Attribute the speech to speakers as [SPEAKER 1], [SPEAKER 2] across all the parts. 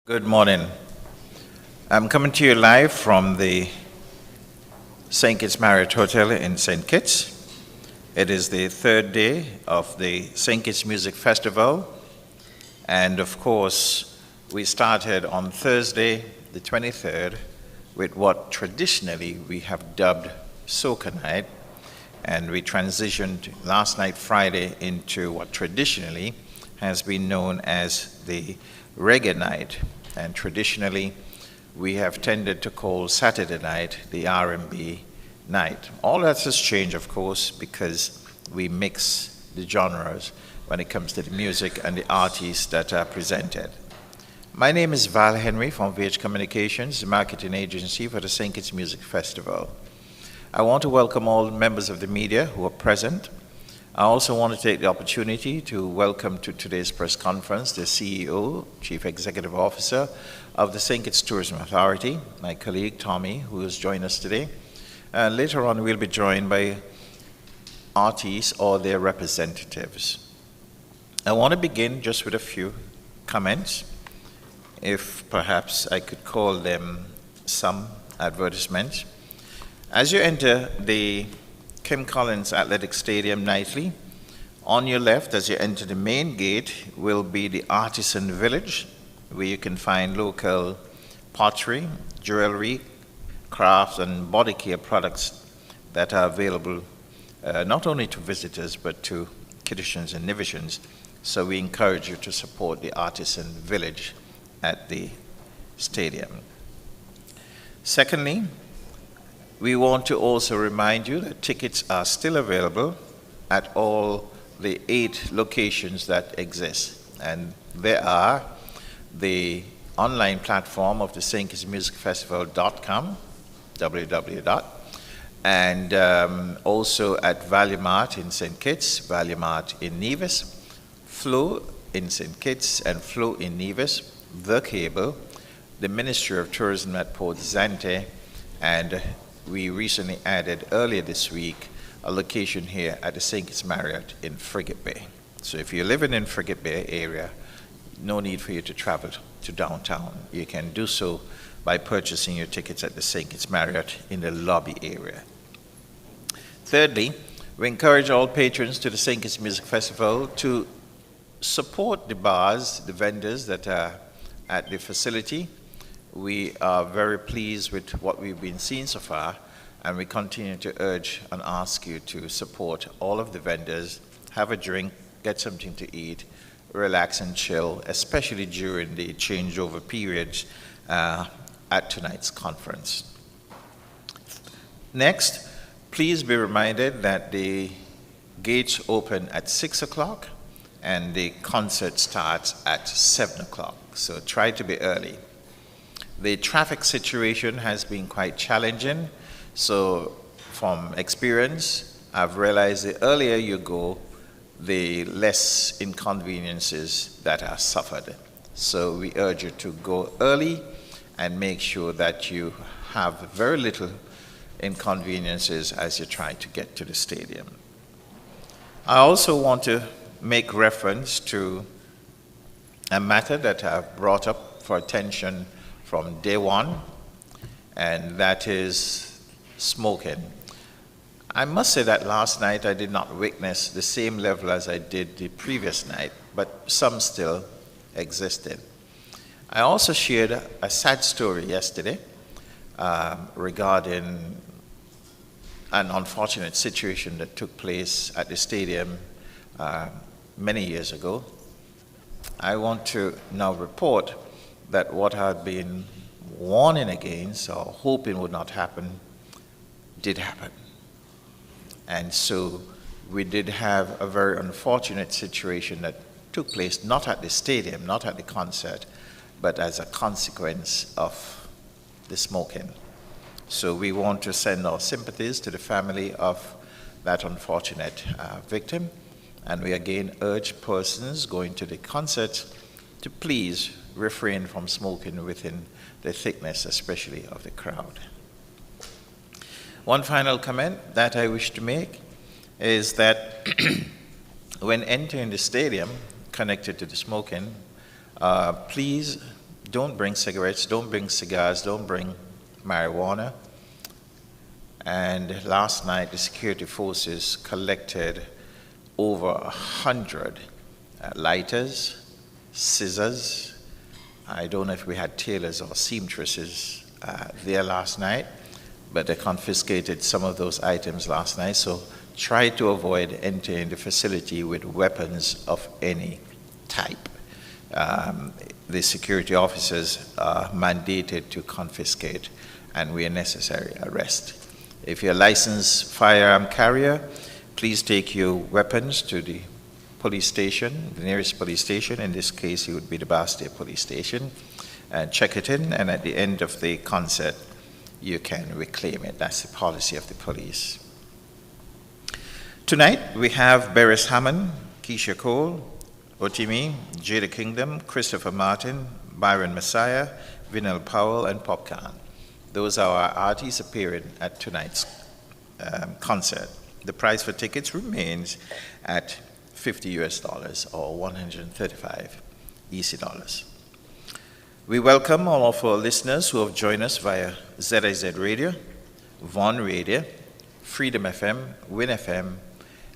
[SPEAKER 1] Good morning. I'm coming to you live from the St. Kitts Marriott Hotel in St. Kitts. It is the third day of the St. Kitts Music Festival. And of course, we started on Thursday, the 23rd, with what traditionally we have dubbed Soca Night. And we transitioned last night, Friday, into what traditionally has been known as the Reggae Night. And traditionally, we have tended to call Saturday night the R&B night. All that has changed, of course, because we mix the genres when it comes to the music and the artists that are presented. My name is Val Henry from VH Communications, the marketing agency for the St. Kitts Music Festival. I want to welcome all members of the media who are present. I also want to take the opportunity to welcome to today's press conference the CEO, Chief Executive Officer of the St. Kitts Tourism Authority, my colleague Tommy, who has joined us today. Later on, we'll be joined by artists or their representatives. I want to begin just with a few comments, if perhaps I could call them some advertisements. As you enter the Kim Collins Athletic Stadium nightly, on your left as you enter the main gate will be the Artisan Village, where you can find local pottery, jewelry, crafts, and body care products that are available not only to visitors but to Kittitians and Nivitians. So we encourage you to support the Artisan Village at the stadium. Secondly, we want to also remind you that tickets are still available at all the 8 locations that exist. And there are the online platform of the St. Kitts Music Festival.com, www. And also at Valuemart in St. Kitts, Valuemart in Nevis, Flow in St. Kitts, and Flow in Nevis, The Cable, the Ministry of Tourism at Port Zante, and we recently added earlier this week a location here at the St. Kitts Marriott in Frigate Bay. So if you're living in Frigate Bay area, no need for you to travel to downtown. You can do so by purchasing your tickets at the St. Kitts Marriott in the lobby area. Thirdly, we encourage all patrons to the St. Kitts Music Festival to support the bars, the vendors that are at the facility. We are very pleased with what we've been seeing so far, and we continue to urge and ask you to support all of the vendors, have a drink, get something to eat, relax and chill, especially during the changeover periods at tonight's conference. Next, please be reminded that the gates open at 6 o'clock and the concert starts at 7 o'clock, so try to be early. The traffic situation has been quite challenging, so from experience, I've realized the earlier you go, the less inconveniences that are suffered. So we urge you to go early and make sure that you have very little inconveniences as you try to get to the stadium. I also want to make reference to a matter that I've brought up for attention from day one, and that is smoking. I must say that last night I did not witness the same level as I did the previous night, but some still existed. I also shared a sad story yesterday regarding an unfortunate situation that took place at the stadium many years ago. I want to now report that what I had been warning against or hoping would not happen did happen. And so we did have a very unfortunate situation that took place not at the stadium, not at the concert, but as a consequence of the smoking. So we want to send our sympathies to the family of that unfortunate victim, and we again urge persons going to the concert to please refrain from smoking within the thickness, especially of the crowd. One final comment that I wish to make is that when entering the stadium connected to the smoking, please don't bring cigarettes, don't bring cigars, don't bring marijuana. And last night, the security forces collected over 100 lighters, scissors. I don't know if we had tailors or seamstresses there last night, but they confiscated some of those items last night. So try to avoid entering the facility with weapons of any type. The security officers are mandated to confiscate and, where necessary, arrest. If you're a licensed firearm carrier, please take your weapons to the police station, the nearest police station. In this case, it would be the Bastille Police Station, and check it in, and at the end of the concert, you can reclaim it. That's the policy of the police. Tonight, we have Beres Hammond, Keisha Cole, Otimi, Jada Kingdom, Christopher Martin, Byron Messiah, Vinell Powell, and Popcorn. Those are our artists appearing at tonight's concert. The price for tickets remains at $50 or 135 EC dollars. We welcome all of our listeners who have joined us via ZIZ Radio, Von Radio, Freedom FM, Win FM,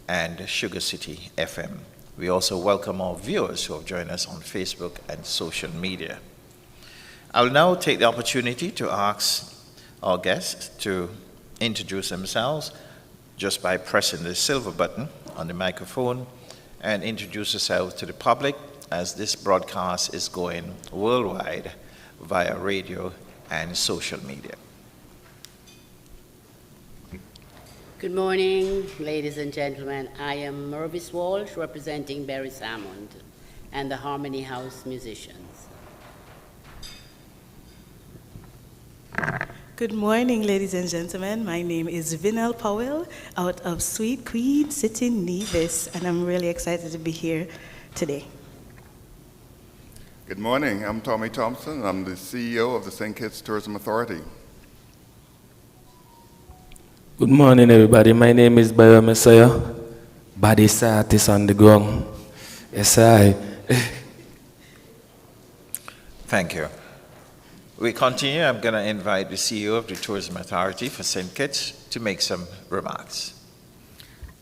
[SPEAKER 1] and Sugar City FM. We also welcome our viewers who have joined us on Facebook and social media. I'll now take the opportunity to ask our guests to introduce themselves just by pressing the silver button on the microphone and introduce yourself to the public, as this broadcast is going worldwide via radio and social media.
[SPEAKER 2] Good morning, ladies and gentlemen. I am Mervis Walsh, representing Beres Hammond and the Harmony House musicians.
[SPEAKER 3] Good morning, ladies and gentlemen. My name is Vinell Powell out of Sweet Queen City, Nevis, and I'm really excited to be here today.
[SPEAKER 4] Good morning. I'm Tommy Thompson. I'm the CEO of the St. Kitts Tourism Authority.
[SPEAKER 5] Good morning, everybody. My name is Byron Messiah, body artist on the ground. Yes, I.
[SPEAKER 1] Thank you. We continue. I'm going to invite the CEO of the Tourism Authority for St. Kitts to make some remarks.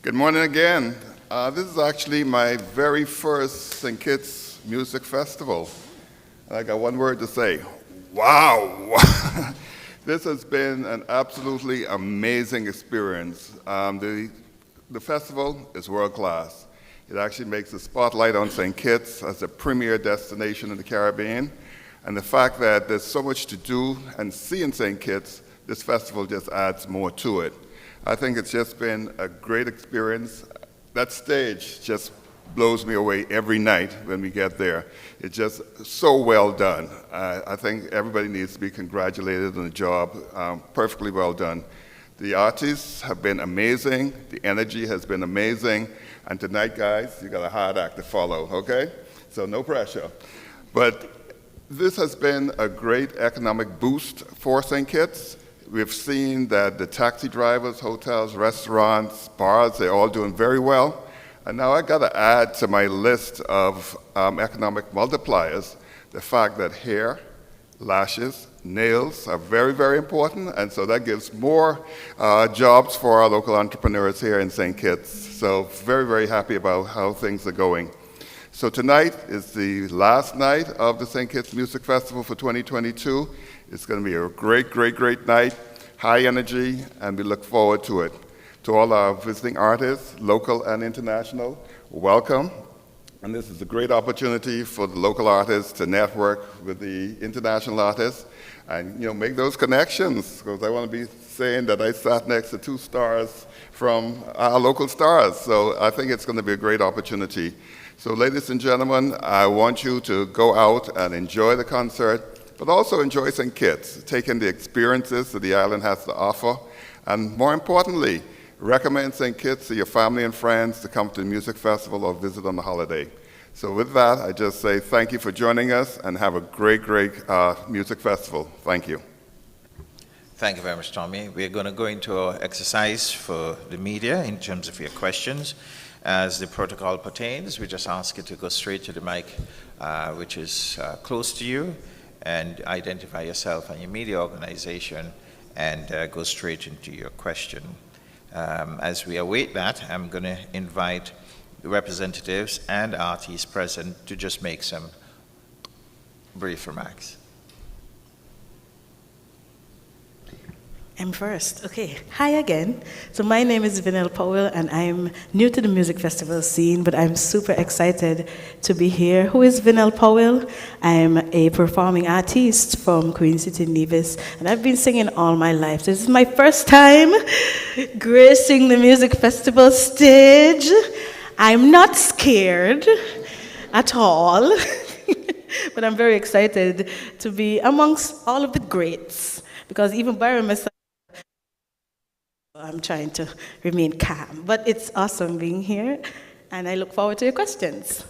[SPEAKER 4] Good morning again. This is actually my very first St. Kitts Music Festival. And I got one word to say: wow! This has been an absolutely amazing experience. The festival is world class. It actually makes the spotlight on St. Kitts as a premier destination in the Caribbean. And the fact that there's so much to do and see in St. Kitts, this festival just adds more to it. I think it's just been a great experience. That stage just blows me away every night when we get there. It's just so well done. I think everybody needs to be congratulated on the job. Perfectly well done. The artists have been amazing. The energy has been amazing. And tonight, guys, you got a hard act to follow, okay? So no pressure. But this has been a great economic boost for St. Kitts. We've seen that the taxi drivers, hotels, restaurants, bars, they're all doing very well. And now I got to add to my list of economic multipliers the fact that hair, lashes, nails are very, very important. And so that gives more jobs for our local entrepreneurs here in St. Kitts. So very, very happy about how things are going. So tonight is the last night of the St. Kitts Music Festival for 2022. It's going to be a great, great, great night, high energy, and we look forward to it. To all our visiting artists, local and international, welcome. And this is a great opportunity for the local artists to network with the international artists and make those connections, because I want to be saying that I sat next to two stars from our local stars. So I think it's going to be a great opportunity. So ladies and gentlemen, I want you to go out and enjoy the concert, but also enjoy St. Kitts, take in the experiences that the island has to offer, and more importantly, recommend St. Kitts to your family and friends to come to the music festival or visit on the holiday. So with that, I just say thank you for joining us and have a great, great music festival. Thank you.
[SPEAKER 1] Thank you very much, Tommy. We're going to go into our exercise for the media in terms of your questions. As the protocol pertains, we just ask you to go straight to the mic, which is close to you, and identify yourself and your media organization and go straight into your question. As we await that, I'm going to invite the representatives and artists present to just make some brief remarks.
[SPEAKER 3] I'm first. Okay. Hi again. So my name is Vinell Powell, and I'm new to the music festival scene, but I'm super excited to be here. Who is Vinell Powell? I'm a performing artist from Queen City, Nevis, and I've been singing all my life. This is my first time gracing the music festival stage. I'm not scared at all, but I'm very excited to be amongst all of the greats, because even Byron Messiah, I'm trying to remain calm, but it's awesome being here, and I look forward to your questions.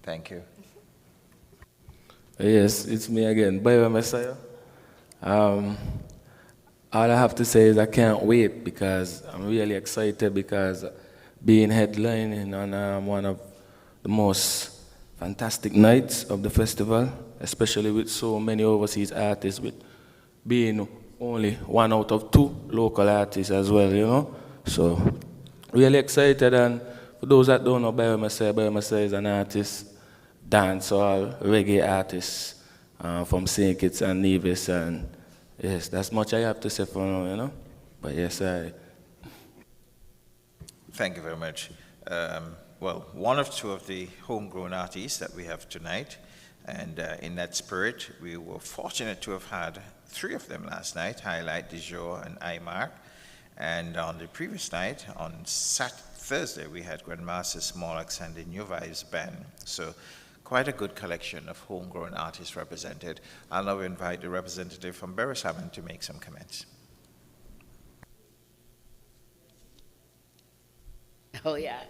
[SPEAKER 1] Thank you.
[SPEAKER 5] Yes, it's me again, Byron Messiah. All I have to say is I can't wait because I'm really excited because being headlining on one of the most fantastic nights of the festival, especially with so many overseas artists, with being only one out of two local artists as well, you know. So, really excited, and for those that don't know Byron Messiah is an artist, dancehall, reggae artist from St. Kitts and Nevis, and yes, that's much I have to say for now, you know. But yes,
[SPEAKER 1] Thank you very much. Well, one of two of the homegrown artists that we have tonight, and in that spirit, we were fortunate to have had three of them last night, Highlight, Dijon, and Imark. And on the previous night, on Thursday, we had Grandmaster Smallux and the New Vibes Band. So quite a good collection of homegrown artists represented. I'll now invite the representative from Berry-Salmon to make some comments.
[SPEAKER 2] Oh, yeah.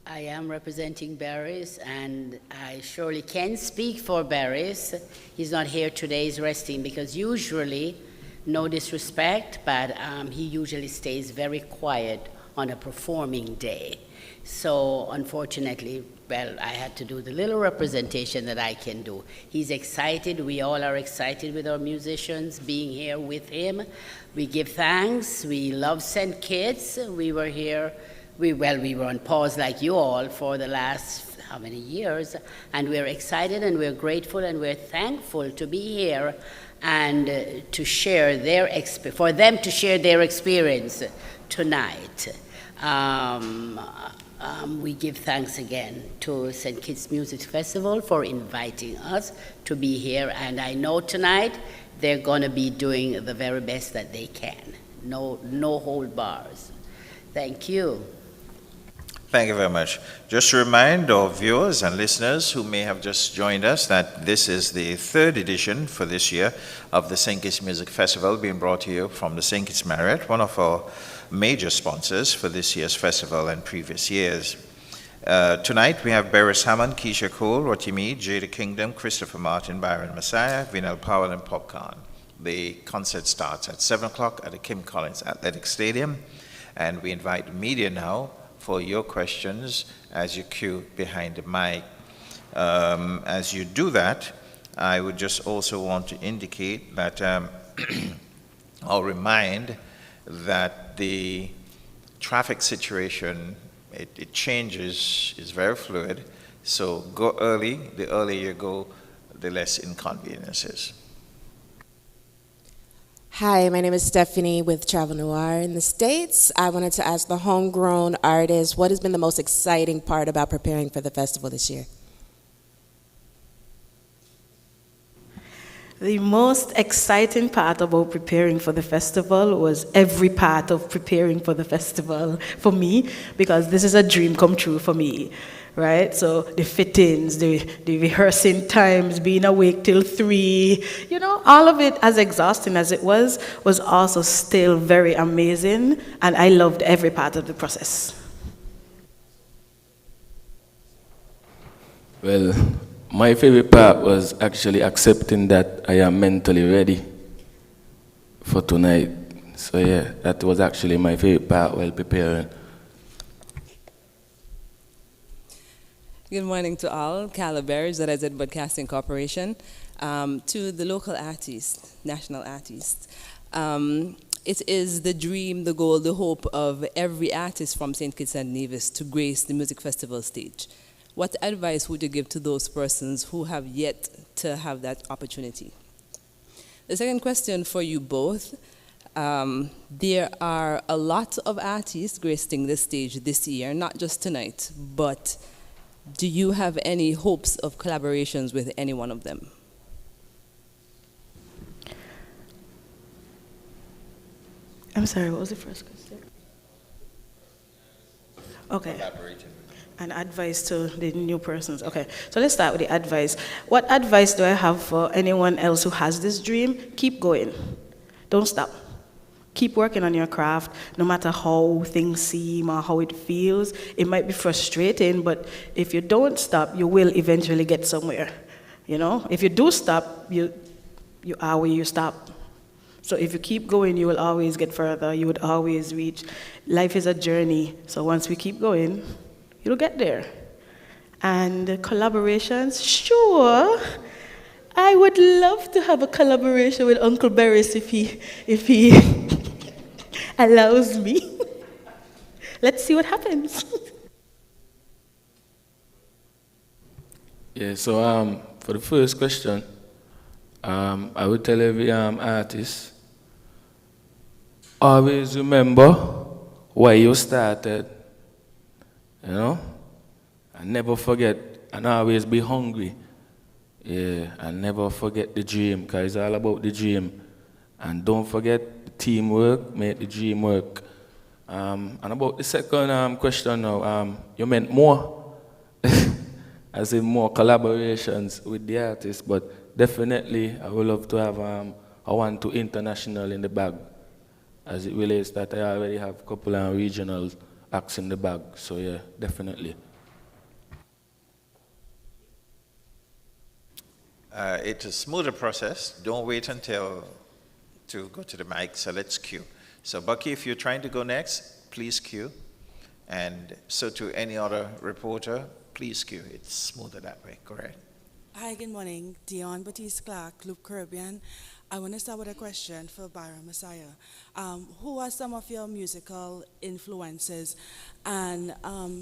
[SPEAKER 2] I am representing Barris, and I surely can speak for Barris. He's not here today, he's resting, because usually, no disrespect, but he usually stays very quiet on a performing day. So unfortunately, well, I had to do the little representation that I can do. He's excited, we all are excited with our musicians being here with him. We give thanks, we love St. Kitts. We were here, we were on pause like you all for the last how many years, and we're excited and we're grateful and we're thankful to be here and to share for them to share their experience tonight. We give thanks again to St. Kitts Music Festival for inviting us to be here, and I know tonight they're going to be doing the very best that they can. No hold bars. Thank you.
[SPEAKER 1] Thank you very much. Just to remind our viewers and listeners who may have just joined us that this is the third edition for this year of the St. Kitts Music Festival, being brought to you from the St. Kitts Marriott, one of our major sponsors for this year's festival and previous years. Tonight we have Barris Hammond, Keisha Cole, Rotimi, Jada Kingdom, Christopher Martin, Byron Messiah, Vinell Powell, and Popcorn. The concert starts at 7 o'clock at the Kim Collins Athletic Stadium, and we invite the media now for your questions as you queue behind the mic. As you do that, I would just also want to indicate that I'll remind that the traffic situation, it changes, is very fluid, so go early. The earlier you go, the less inconveniences.
[SPEAKER 6] Hi, my name is Stephanie with Travel Noir in the States. I wanted to ask the homegrown artist, what has been the most exciting part about preparing for the festival this year?
[SPEAKER 3] The most exciting part about preparing for the festival was every part of preparing for the festival for me, because this is a dream come true for me, right? So the fittings, the rehearsing times, being awake till 3, all of it, as exhausting as it was also still very amazing, and I loved every part of the process.
[SPEAKER 5] well, my favorite part was actually accepting that I am mentally ready for tonight. So yeah, that was actually my favorite part while preparing.
[SPEAKER 7] Good morning to all. Calabares, that is at Broadcasting Corporation. To the local artists, national artists. It is the dream, the goal, the hope of every artist from St. Kitts and Nevis to grace the music festival stage. What advice would you give to those persons who have yet to have that opportunity? The second question for you both. There are a lot of artists gracing the stage this year, not just tonight, but do you have any hopes of collaborations with any one of them?
[SPEAKER 3] I'm sorry, what was the first question? Okay. And advice to the new persons. Okay, so let's start with the advice. What advice do I have for anyone else who has this dream? Keep going. Don't stop. Keep working on your craft, no matter how things seem or how it feels. It might be frustrating, but if you don't stop, you will eventually get somewhere. You know, if you do stop, you are where you stop. So if you keep going, you will always get further. You would always reach. Life is a journey. So once we keep going, you'll get there. And collaborations, sure. I would love to have a collaboration with Uncle Barris if he allows me. Let's see what happens.
[SPEAKER 5] Yeah, so for the first question, I would tell every artist, always remember why you started, you know, and never forget, and always be hungry. Yeah, and never forget the dream, because it's all about the dream. And don't forget the teamwork, make the dream work. And about the second question now, you meant more, as in more collaborations with the artists, but definitely I would love to have a 1-2 international in the bag. As it relates that I already have a couple of regional acts in the bag, so yeah, definitely.
[SPEAKER 1] It's a smoother process. Don't wait until to go to the mic, so let's queue. So Bucky, if you're trying to go next, please queue. And so to any other reporter, please queue. It's smoother that way. Go ahead.
[SPEAKER 8] Hi, good morning. Dion Batiste Clark, Loop Caribbean. I want to start with a question for Byron Messiah. Who are some of your musical influences? And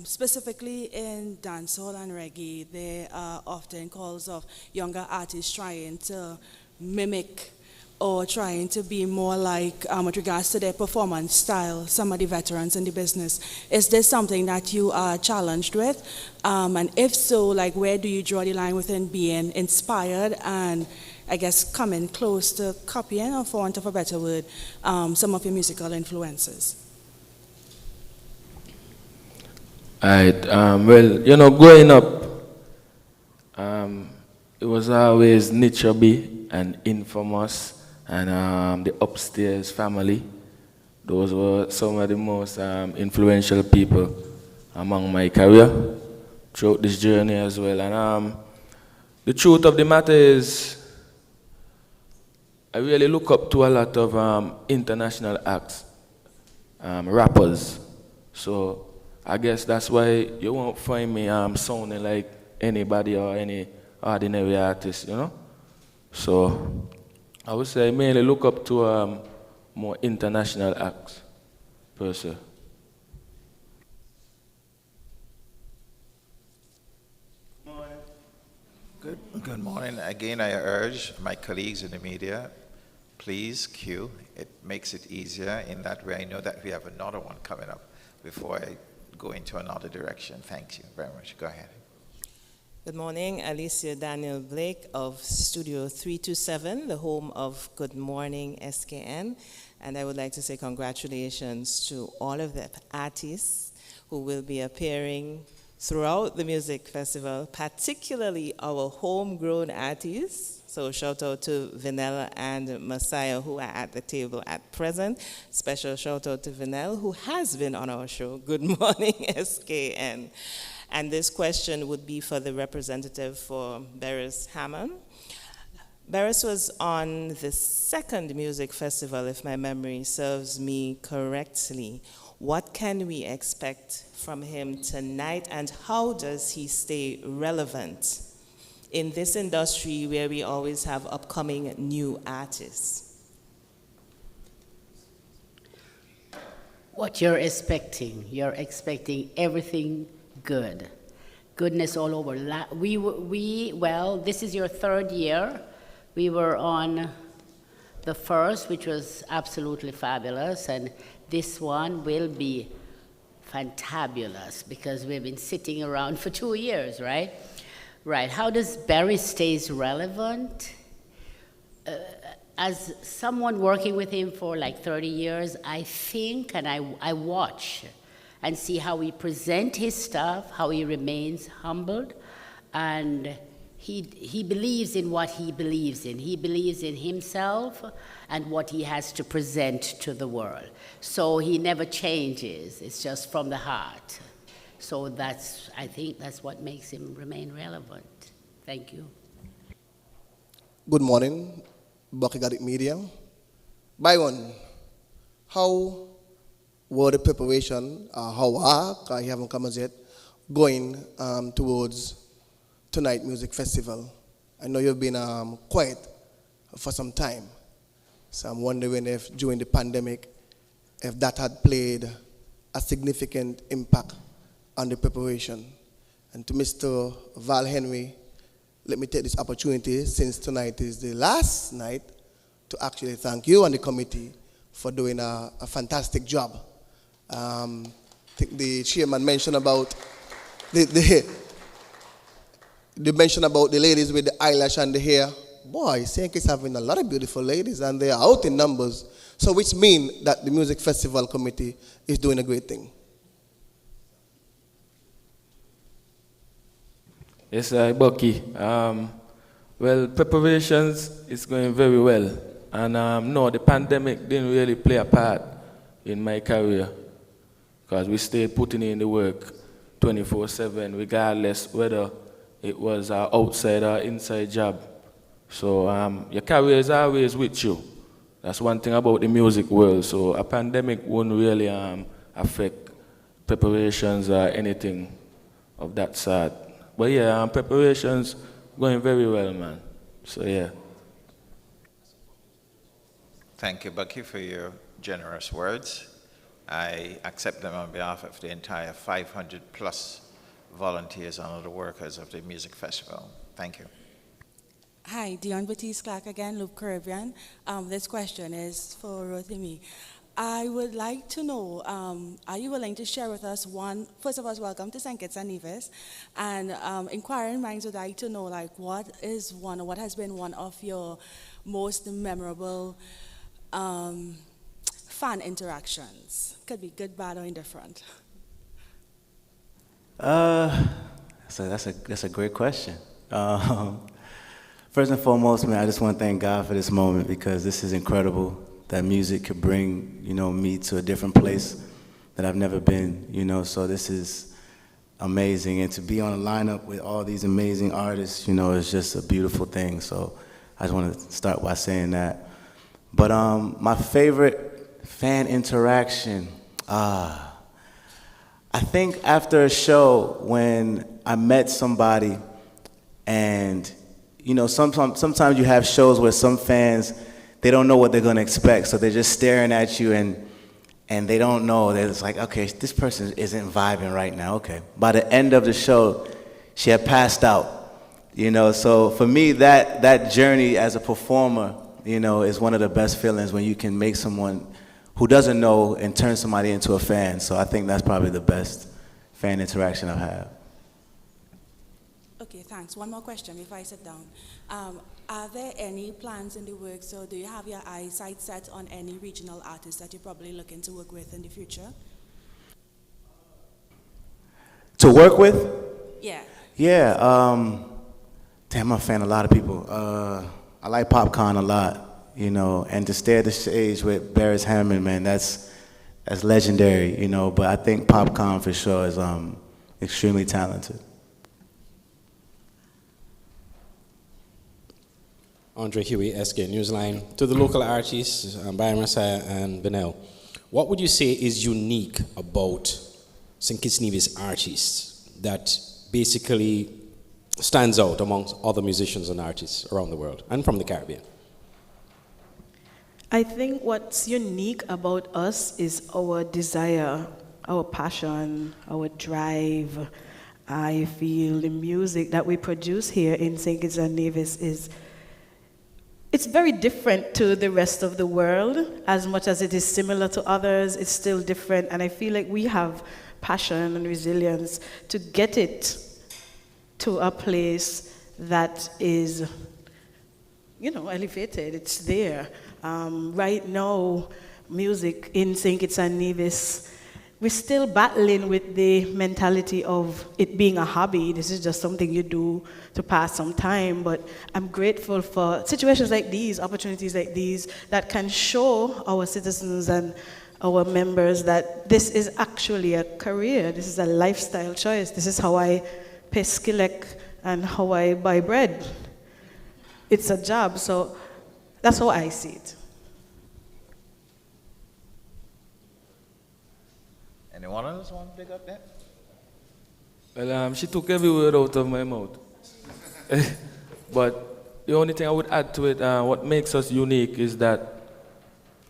[SPEAKER 8] specifically in dancehall and reggae, there are often calls of younger artists trying to mimic or trying to be more like, with regards to their performance style, some of the veterans in the business. Is this something that you are challenged with? And if so, like, where do you draw the line within being inspired and, I guess, coming close to copying, or for want of a better word, some of your musical influences?
[SPEAKER 5] All right, well, you know, growing up, it was always Nature B and Infamous and the Upstairs Family. Those were some of the most influential people among my career throughout this journey as well. And the truth of the matter is, I really look up to a lot of international acts, rappers. So I guess that's why you won't find me sounding like anybody or any ordinary artist, you know? So I would say I mainly look up to more international acts, per se.
[SPEAKER 1] Good morning. Again, I urge my colleagues in the media, please queue. It makes it easier. In that way, I know that we have another one coming up before I go into another direction. Thank you very much. Go ahead.
[SPEAKER 9] Good morning, Alicia Daniel Blake of Studio 327, the home of Good Morning SKN. And I would like to say congratulations to all of the artists who will be appearing throughout the music festival, particularly our homegrown artists. So shout out to Vanilla and Messiah, who are at the table at present. Special shout out to Vanilla, who has been on our show. Good morning, SKN. And this question would be for the representative for Barris Hammond. Barris was on the second music festival, if my memory serves me correctly. What can we expect from him tonight, and how does he stay relevant in this industry where we always have upcoming new artists?
[SPEAKER 2] What you're expecting everything good. Goodness all over. Well, this is your third year. We were on the first, which was absolutely fabulous, and this one will be fantabulous because we've been sitting around for 2 years, right? Right. How does Barry stays relevant? As someone working with him for like 30 years, I think and I watch and see how he presents his stuff, how he remains humbled, and he believes in what he believes in. He believes in himself and what he has to present to the world. So he never changes. It's just from the heart. So I think that's what makes him remain relevant. Thank you.
[SPEAKER 10] Good morning, Bucky Got It Media. Byron, how were the preparation, I haven't come as yet, going towards Tonight Music Festival? I know you've been quiet for some time, so I'm wondering if during the pandemic, if that had played a significant impact on the preparation. And to Mr. Val Henry, let me take this opportunity, since tonight is the last night, to actually thank you and the committee for doing a fantastic job. I think the chairman mentioned about the mention about the ladies with the eyelash and the hair. Boy, St. Kitts having a lot of beautiful ladies, and they are out in numbers. So which means that the Music Festival Committee is doing a great thing.
[SPEAKER 5] Yes, Bucky. Well, preparations is going very well. And no, the pandemic didn't really play a part in my career, because we stayed putting in the work 24/7, regardless whether it was an outside or inside job. So your career is always with you. That's one thing about the music world. So a pandemic won't really affect preparations or anything of that sort. But yeah, preparations going very well, man. So yeah.
[SPEAKER 1] Thank you, Bucky, for your generous words. I accept them on behalf of the entire 500 plus volunteers and other workers of the music festival. Thank you.
[SPEAKER 8] Hi, Dion Batiste Clark again, Loop Caribbean. This question is for Rotimi. I would like to know, are you willing to share with us first of all, welcome to St. Kitts and Nevis, and inquiring minds would like to know, like, what has been one of your most memorable fan interactions? Could be good, bad, or indifferent.
[SPEAKER 11] That's a great question. First and foremost, man, I just want to thank God for this moment, because this is incredible that music could bring, me to a different place that I've never been, so this is amazing. And to be on a lineup with all these amazing artists, is just a beautiful thing. So I just want to start by saying that. But my favorite fan interaction, I think after a show when I met somebody, and sometimes you have shows where some fans, they don't know what they're gonna expect, so they're just staring at you and they don't know. They're just like, okay, this person isn't vibing right now. Okay. By the end of the show, she had passed out. So for me, that journey as a performer, is one of the best feelings, when you can make someone who doesn't know and turn somebody into a fan. So I think that's probably the best fan interaction I've had.
[SPEAKER 8] Okay, thanks. One more question before I sit down. Are there any plans in the works, or do you have your eyesight set on any regional artists that you're probably looking to work with in the future?
[SPEAKER 11] To work with?
[SPEAKER 8] Yeah.
[SPEAKER 11] Yeah. I'm a fan of a lot of people. I like Popcorn a lot, and to stay at the stage with Barris Hammond, man, that's legendary, But I think Popcorn for sure is extremely talented.
[SPEAKER 12] Andre Huey, SK Newsline. To the local artists, Byron Messiah and Benel, What would you say is unique about St. Kitts Nevis artists that basically stands out amongst other musicians and artists around the world and from the Caribbean?
[SPEAKER 3] I think what's unique about us is our desire, our passion, our drive. I feel the music that we produce here in St. Kitts and Nevis it's very different to the rest of the world. As much as it is similar to others, it's still different. And I feel like we have passion and resilience to get it to a place that is, elevated. It's there. Right now, music in St. Kitts and Nevis, we're still battling with the mentality of it being a hobby. This is just something you do to pass some time. But I'm grateful for situations like these, opportunities like these, that can show our citizens and our members that this is actually a career. This is a lifestyle choice. This is how I pay skillet and how I buy bread. It's a job. So that's how I see it.
[SPEAKER 1] Anyone else want to pick up that?
[SPEAKER 5] Well, she took every word out of my mouth. But the only thing I would add to it, what makes us unique is that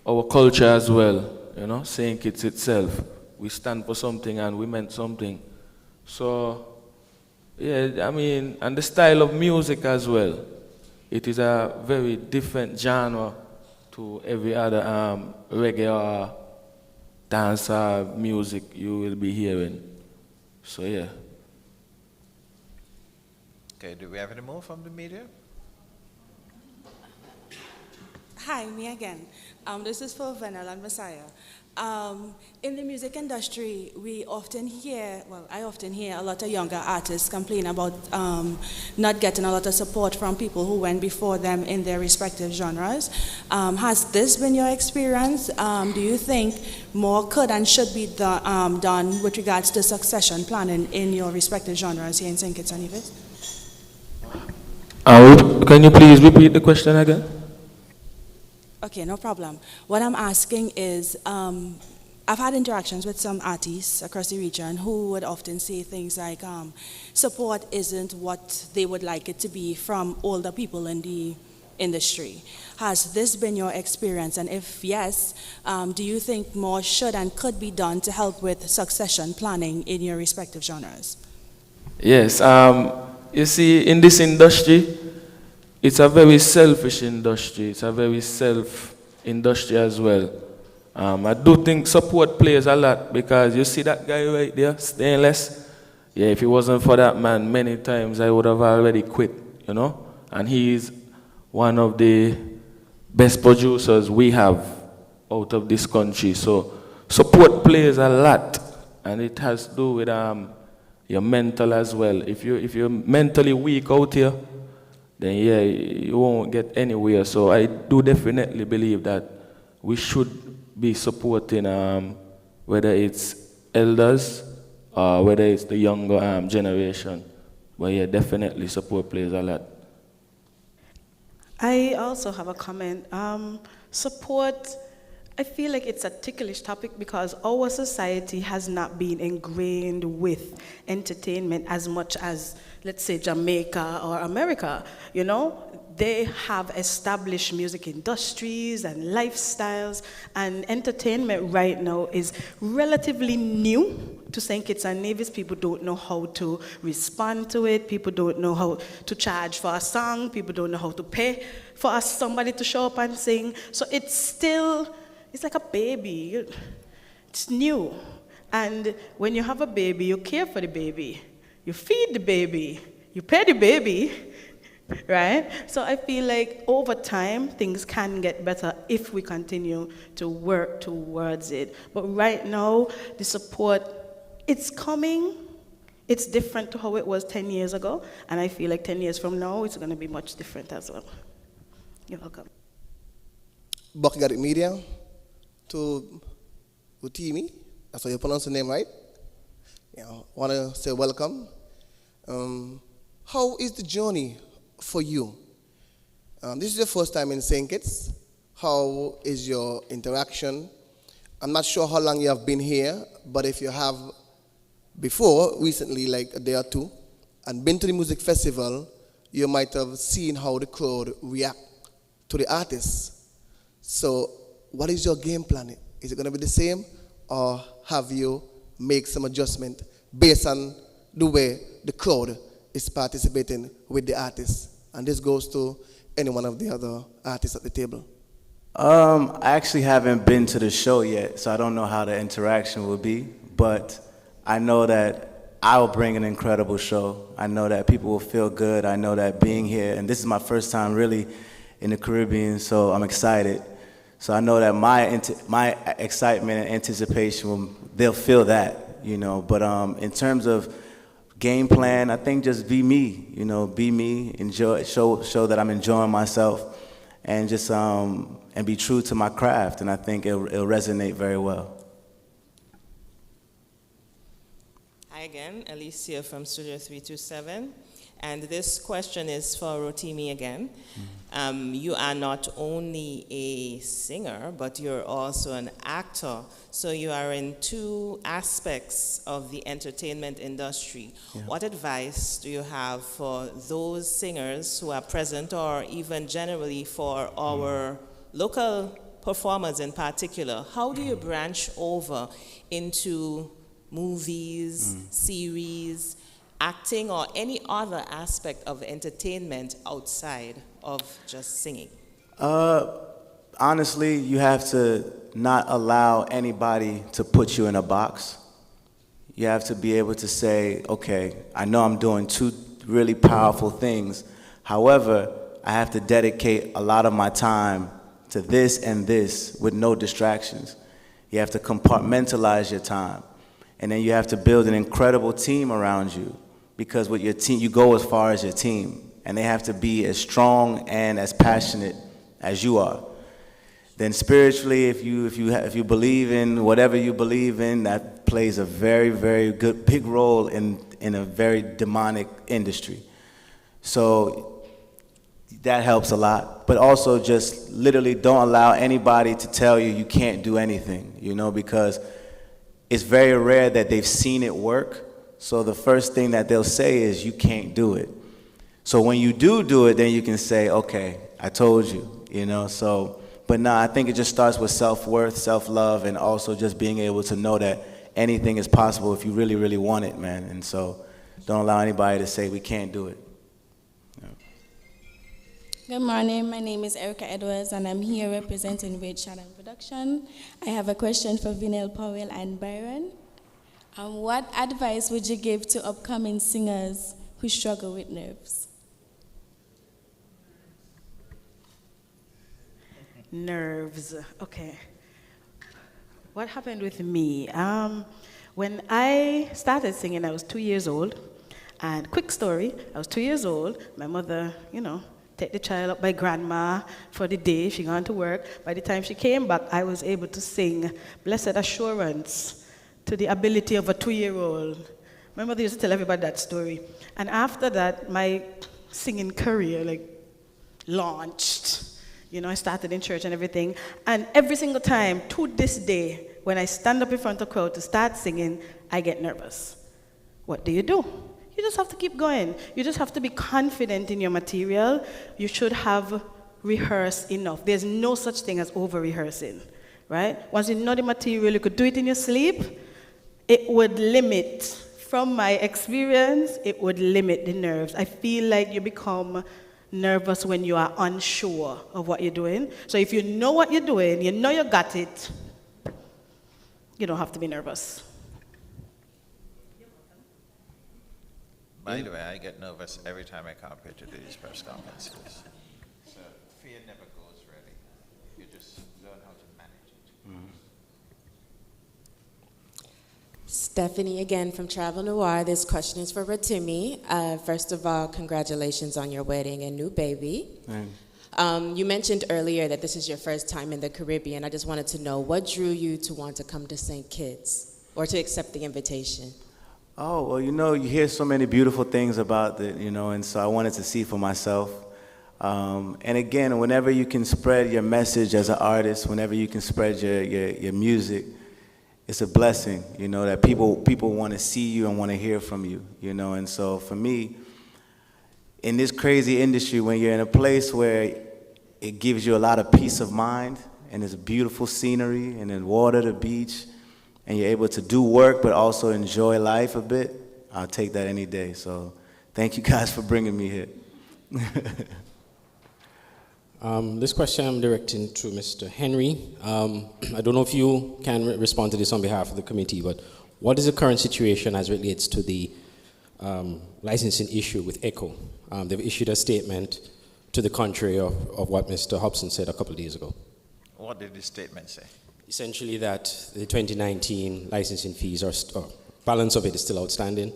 [SPEAKER 5] our culture as well, St. Kitts itself, we stand for something and we meant something. So, yeah, and the style of music as well. It is a very different genre to every other reggae or dancer music you will be hearing. So, yeah.
[SPEAKER 1] Okay, do we have any more from the media?
[SPEAKER 8] Hi, me again. This is for Vanilla and Messiah. In the music industry, I often hear a lot of younger artists complain about not getting a lot of support from people who went before them in their respective genres. Has this been your experience? Do you think more could and should be done with regards to succession planning in your respective genres here in St. Kitts and Nevis?
[SPEAKER 5] Can you please repeat the question again?
[SPEAKER 8] Okay, no problem. What I'm asking is, I've had interactions with some artists across the region who would often say things like, support isn't what they would like it to be from older people in the industry. Has this been your experience? And if yes, do you think more should and could be done to help with succession planning in your respective genres?
[SPEAKER 5] Yes. You see, in this industry, it's a very selfish industry. It's a very self-industry as well. I do think support plays a lot because you see that guy right there, Stainless? Yeah, if it wasn't for that man, many times I would have already quit, And he's one of the best producers we have out of this country. So support plays a lot, and it has to do with your mental as well. If you're mentally weak out here, then yeah, you won't get anywhere. So I do definitely believe that we should be supporting whether it's elders or whether it's the younger generation. But yeah, definitely support plays a lot.
[SPEAKER 3] I also have a comment. Support, I feel like it's a ticklish topic because our society has not been ingrained with entertainment as much as, let's say, Jamaica or America. They have established music industries and lifestyles, and entertainment right now is relatively new to St. Kitts and Nevis. People don't know how to respond to it. People don't know how to charge for a song. People don't know how to pay for somebody to show up and sing. So it's like a baby. It's new. And when you have a baby, you care for the baby. You feed the baby. You pay the baby. Right? So I feel like over time, things can get better if we continue to work towards it. But right now, the support, it's coming. It's different to how it was 10 years ago. And I feel like 10 years from now, it's going to be much different as well. You're welcome.
[SPEAKER 10] Buckgarit Media to Utimi. That's how you pronounce the name, right? Want to say welcome. How is the journey for you? This is your first time in St. Kitts. How is your interaction I'm not sure how long you have been here, but if you have before, recently, like a day or two, and been to the music festival, you might have seen how the crowd react to the artists. So what is your game plan? Is it going to be the same, or have you make some adjustment based on the way the crowd is participating with the artists? And this goes to any one of the other artists at the table.
[SPEAKER 11] I actually haven't been to the show yet, so I don't know how the interaction will be, but I know that I will bring an incredible show. I know that people will feel good. I know that being here, and this is my first time really in the Caribbean, so I'm excited. So I know that my excitement and anticipation, they'll feel that, you know. But in terms of game plan, I think just be me, you know, be me, enjoy, show that I'm enjoying myself, and just and be true to my craft, and I think it'll resonate very well.
[SPEAKER 9] Hi again, Alicia from Studio 327. And this question is for Rotimi again. You are not only a singer, but you're also an actor. So you are in two aspects of the entertainment industry.
[SPEAKER 11] Yeah.
[SPEAKER 9] What advice do you have for those singers who are present, or even generally for our local performers in particular? How do you branch over into movies, series, acting, or any other aspect of entertainment outside of just singing?
[SPEAKER 11] Honestly, you have to not allow anybody to put you in a box. You have to be able to say, okay, I know I'm doing two really powerful things. However, I have to dedicate a lot of my time to this and this with no distractions. You have to compartmentalize your time. And then you have to build an incredible team around you, because with your team, you go as far as your team, and they have to be as strong and as passionate as you are. Then spiritually, if you believe in whatever you believe in, that plays a very, very big role in a very demonic industry. So that helps a lot. But also just literally don't allow anybody to tell you you can't do anything, you know, because it's very rare that they've seen it work. So the first thing that they'll say is you can't do it. So when you do it, then you can say, okay, I told you, you know. So, but no, I think it just starts with self-worth, self-love, and also just being able to know that anything is possible if you really, really want it, man. And so don't allow anybody to say we can't do it.
[SPEAKER 13] Good morning, my name is Erica Edwards, and I'm here representing Red Shadow Production. I have a question for Vinell Powell and Byron. What advice would you give to upcoming singers who struggle with nerves?
[SPEAKER 3] Nerves, okay. What happened with me? When I started singing, I was 2 years old. And quick story, I was 2 years old. My mother, you know, take the child up by grandma for the day. She gone to work. By the time she came back, I was able to sing Blessed Assurance to the ability of a 2-year-old. My mother used to tell everybody that story. And after that, my singing career launched. You know, I started in church and everything. And every single time, to this day, when I stand up in front of a crowd to start singing, I get nervous. What do? You just have to keep going. You just have to be confident in your material. You should have rehearsed enough. There's no such thing as over-rehearsing, right? Once you know the material, you could do it in your sleep. It would limit, from my experience, it would limit the nerves. I feel like you become nervous when you are unsure of what you're doing. So if you know what you're doing, you know you got it, you don't have to be nervous.
[SPEAKER 1] By the way, I get nervous every time I come up here to do these press conferences. So fear never goes really. You just learn how to manage it.
[SPEAKER 6] Stephanie again from Travel Noir. This question is for Rotimi. First of all, congratulations on your wedding and new baby. You mentioned earlier that this is your first time in the Caribbean. I just wanted to know, what drew you to want to come to St. Kitts or to accept the invitation?
[SPEAKER 11] Oh, well, you know, you hear so many beautiful things about it, you know, and so I wanted to see for myself. And again, whenever you can spread your message as an artist, whenever you can spread your music, it's a blessing, you know, that people want to see you and want to hear from you, you know. And so for me, in this crazy industry, when you're in a place where it gives you a lot of peace of mind, and it's beautiful scenery, and then water, the beach, and you're able to do work but also enjoy life a bit, I'll take that any day. So thank you guys for bringing me here.
[SPEAKER 12] This question I'm directing to Mr. Henry. I don't know if you can respond to this on behalf of the committee, but what is the current situation as it relates to the licensing issue with ECHO? They've issued a statement to the contrary of what Mr. Hobson said a couple of days ago.
[SPEAKER 1] What did the statement say?
[SPEAKER 12] Essentially that the 2019 licensing fees balance of it is still outstanding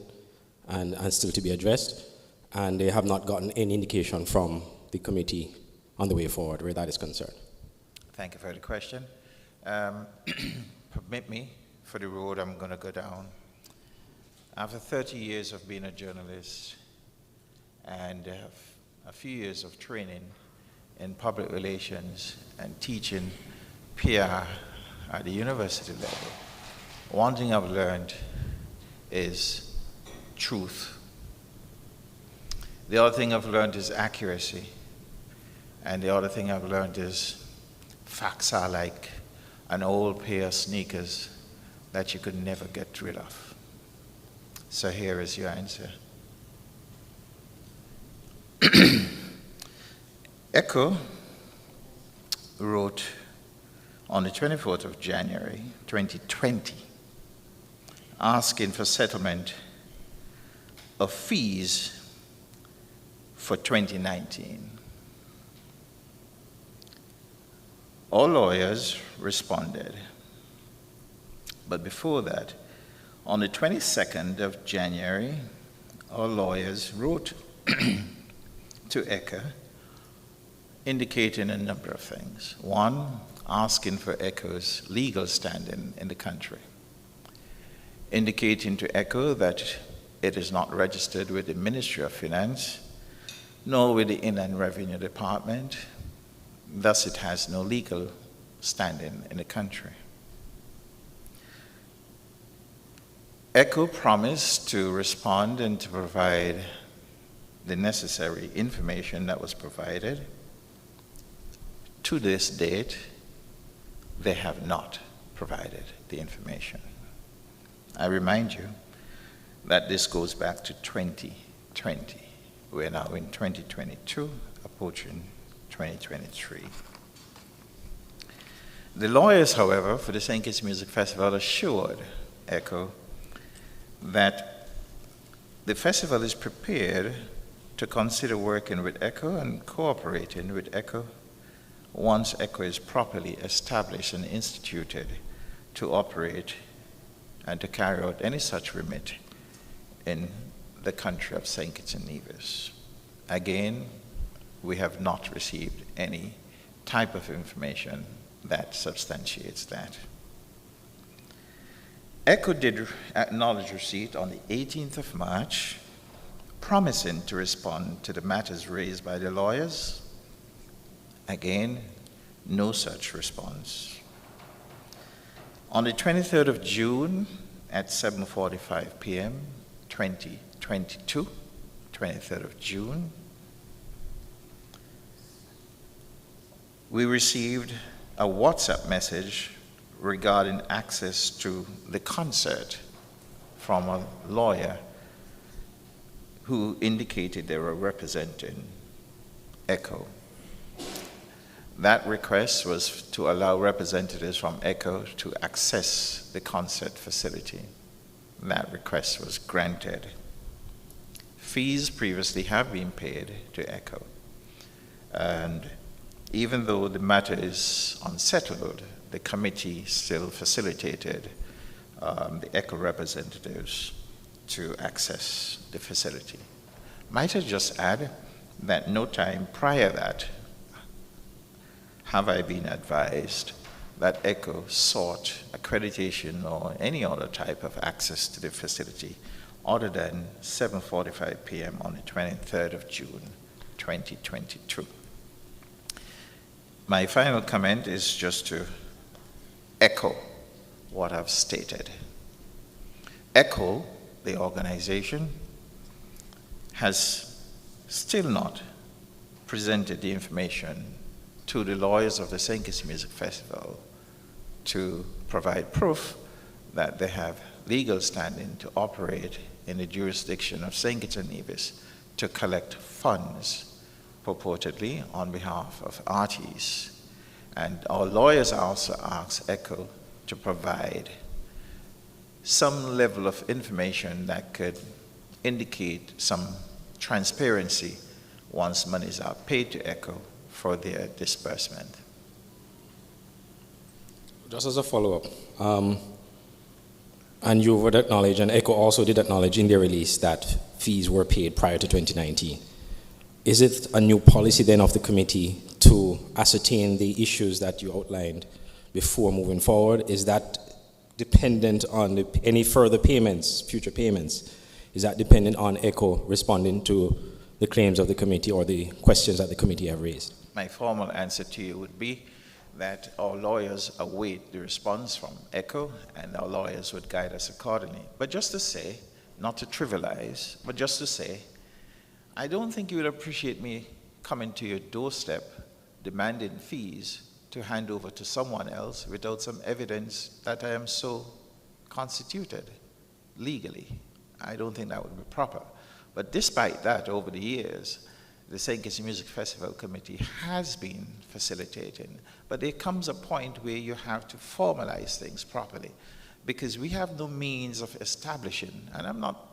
[SPEAKER 12] and still to be addressed, and they have not gotten any indication from the committee on the way forward where that is concerned.
[SPEAKER 1] Thank you for the question. Permit me for the road I'm going to go down. After 30 years of being a journalist and a few years of training in public relations and teaching PR at the university level, one thing I've learned is truth. The other thing I've learned is accuracy. And the other thing I've learned is facts are like an old pair of sneakers that you could never get rid of. So here is your answer. ECHO wrote on the 24th of January 2020 asking for settlement of fees for 2019. All lawyers responded. But before that, on the 22nd of January, our lawyers wrote to ECHO indicating a number of things. One, asking for ECHO's legal standing in the country, indicating to ECHO that it is not registered with the Ministry of Finance, nor with the Inland Revenue Department. Thus, it has no legal standing in the country. ECHO promised to respond and to provide the necessary information that was provided. To this date, they have not provided the information. I remind you that this goes back to 2020. We're now in 2022, approaching 2023. The lawyers, however, for the St. Kitts Music Festival assured ECHO that the festival is prepared to consider working with ECHO and cooperating with ECHO once ECHO is properly established and instituted to operate and to carry out any such remit in the country of St. Kitts and Nevis. Again, we have not received any type of information that substantiates that. ECHO did acknowledge receipt on the 18th of March, promising to respond to the matters raised by the lawyers. Again, no such response. On the 23rd of June at 7:45 p.m., 2022, 23rd of June, we received a WhatsApp message regarding access to the concert from a lawyer who indicated they were representing ECHO. That request was to allow representatives from ECHO to access the concert facility. That request was granted. Fees previously have been paid to ECHO, and even though the matter is unsettled, the committee still facilitated the ECHO representatives to access the facility. Might I just add that no time prior that have I been advised that ECHO sought accreditation or any other type of access to the facility other than 7:45 p.m. on the 23rd of June, 2022. My final comment is just to echo what I've stated. ECHO, the organization, has still not presented the information to the lawyers of the St. Kitts Music Festival to provide proof that they have legal standing to operate in the jurisdiction of St. Kitts and Nevis to collect funds purportedly on behalf of artists. And our lawyers also asked ECHO to provide some level of information that could indicate some transparency once monies are paid to ECHO for their disbursement.
[SPEAKER 12] Just as a follow-up, and you would acknowledge, and ECHO also did acknowledge in their release that fees were paid prior to 2019. Is it a new policy then of the committee to ascertain the issues that you outlined before moving forward? Is that dependent on any further payments, future payments? Is that dependent on ECHO responding to the claims of the committee or the questions that the committee have raised?
[SPEAKER 1] My formal answer to you would be that our lawyers await the response from ECHO, and our lawyers would guide us accordingly. But just to say, not to trivialize, but just to say, I don't think you would appreciate me coming to your doorstep demanding fees to hand over to someone else without some evidence that I am so constituted legally. I don't think that would be proper. But despite that, over the years, the St. Kitts Music Festival Committee has been facilitating, but there comes a point where you have to formalize things properly, because we have no means of establishing, and I'm not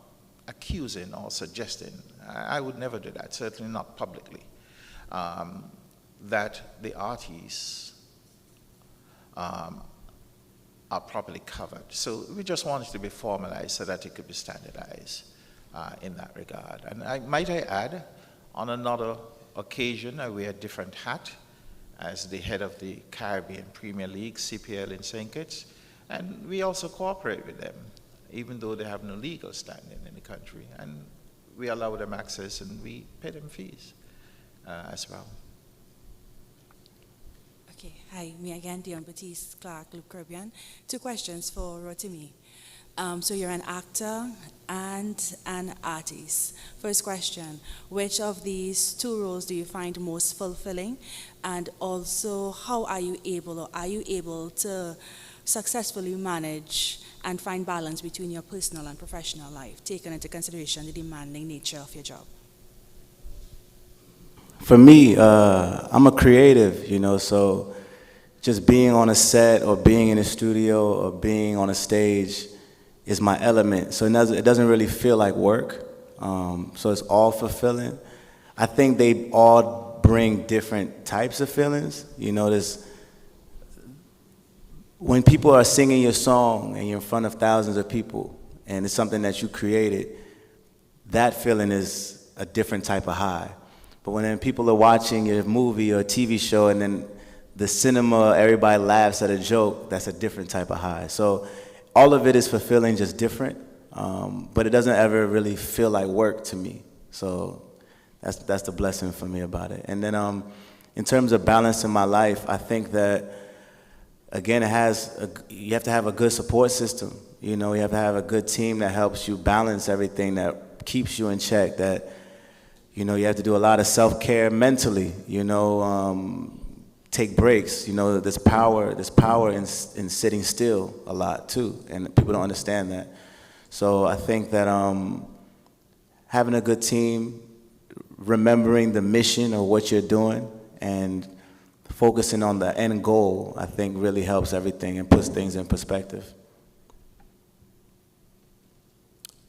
[SPEAKER 1] accusing or suggesting, I would never do that, certainly not publicly, that the artists are properly covered. So we just want it to be formalized so that it could be standardized in that regard. And might I add, on another occasion, I wear a different hat as the head of the Caribbean Premier League, CPL in St. Kitts, and we also cooperate with them, even though they have no legal standing in the country. And we allow them access and we pay them fees as well.
[SPEAKER 8] Okay, hi, me again, Dion Baptiste Clark, Loop Caribbean. 2 questions for Rotimi. So you're an actor and an artist. First question, which of these 2 roles do you find most fulfilling? And also, how are you able to successfully manage and find balance between your personal and professional life, taking into consideration the demanding nature of your job?
[SPEAKER 11] For me, I'm a creative, so just being on a set or being in a studio or being on a stage is my element. So it doesn't really feel like work. So it's all fulfilling. I think they all bring different types of feelings. When people are singing your song and you're in front of thousands of people and it's something that you created, that feeling is a different type of high. But when people are watching your movie or TV show and then the cinema, everybody laughs at a joke, that's a different type of high. So all of it is fulfilling, just different, but it doesn't ever really feel like work to me. So that's the blessing for me about it. And then in terms of balance in my life, I think that, again, you have to have a good support system. You have to have a good team that helps you balance everything, that keeps you in check, that, you have to do a lot of self-care mentally, take breaks. There's power in sitting still a lot too, and people don't understand that. So I think that having a good team, remembering the mission of what you're doing, and focusing on the end goal, I think really helps everything and puts things in perspective.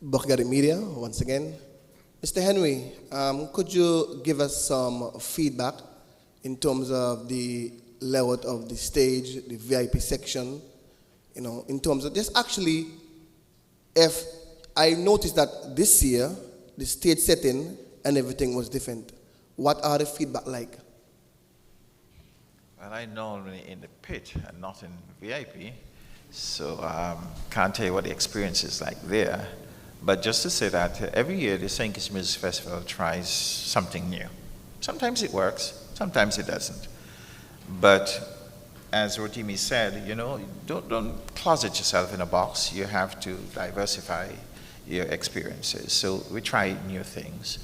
[SPEAKER 10] Buckgary Media, once again. Mr. Henry, could you give us some feedback in terms of the layout of the stage, the VIP section, in terms of just actually, if I noticed that this year, the stage setting and everything was different, what are the feedback like?
[SPEAKER 1] Well, I normally in the pit and not in VIP, so can't tell you what the experience is like there. But just to say that every year the St. Kitts Music Festival tries something new. Sometimes it works, sometimes it doesn't. But as Rotimi said, don't closet yourself in a box. You have to diversify your experiences. So we try new things.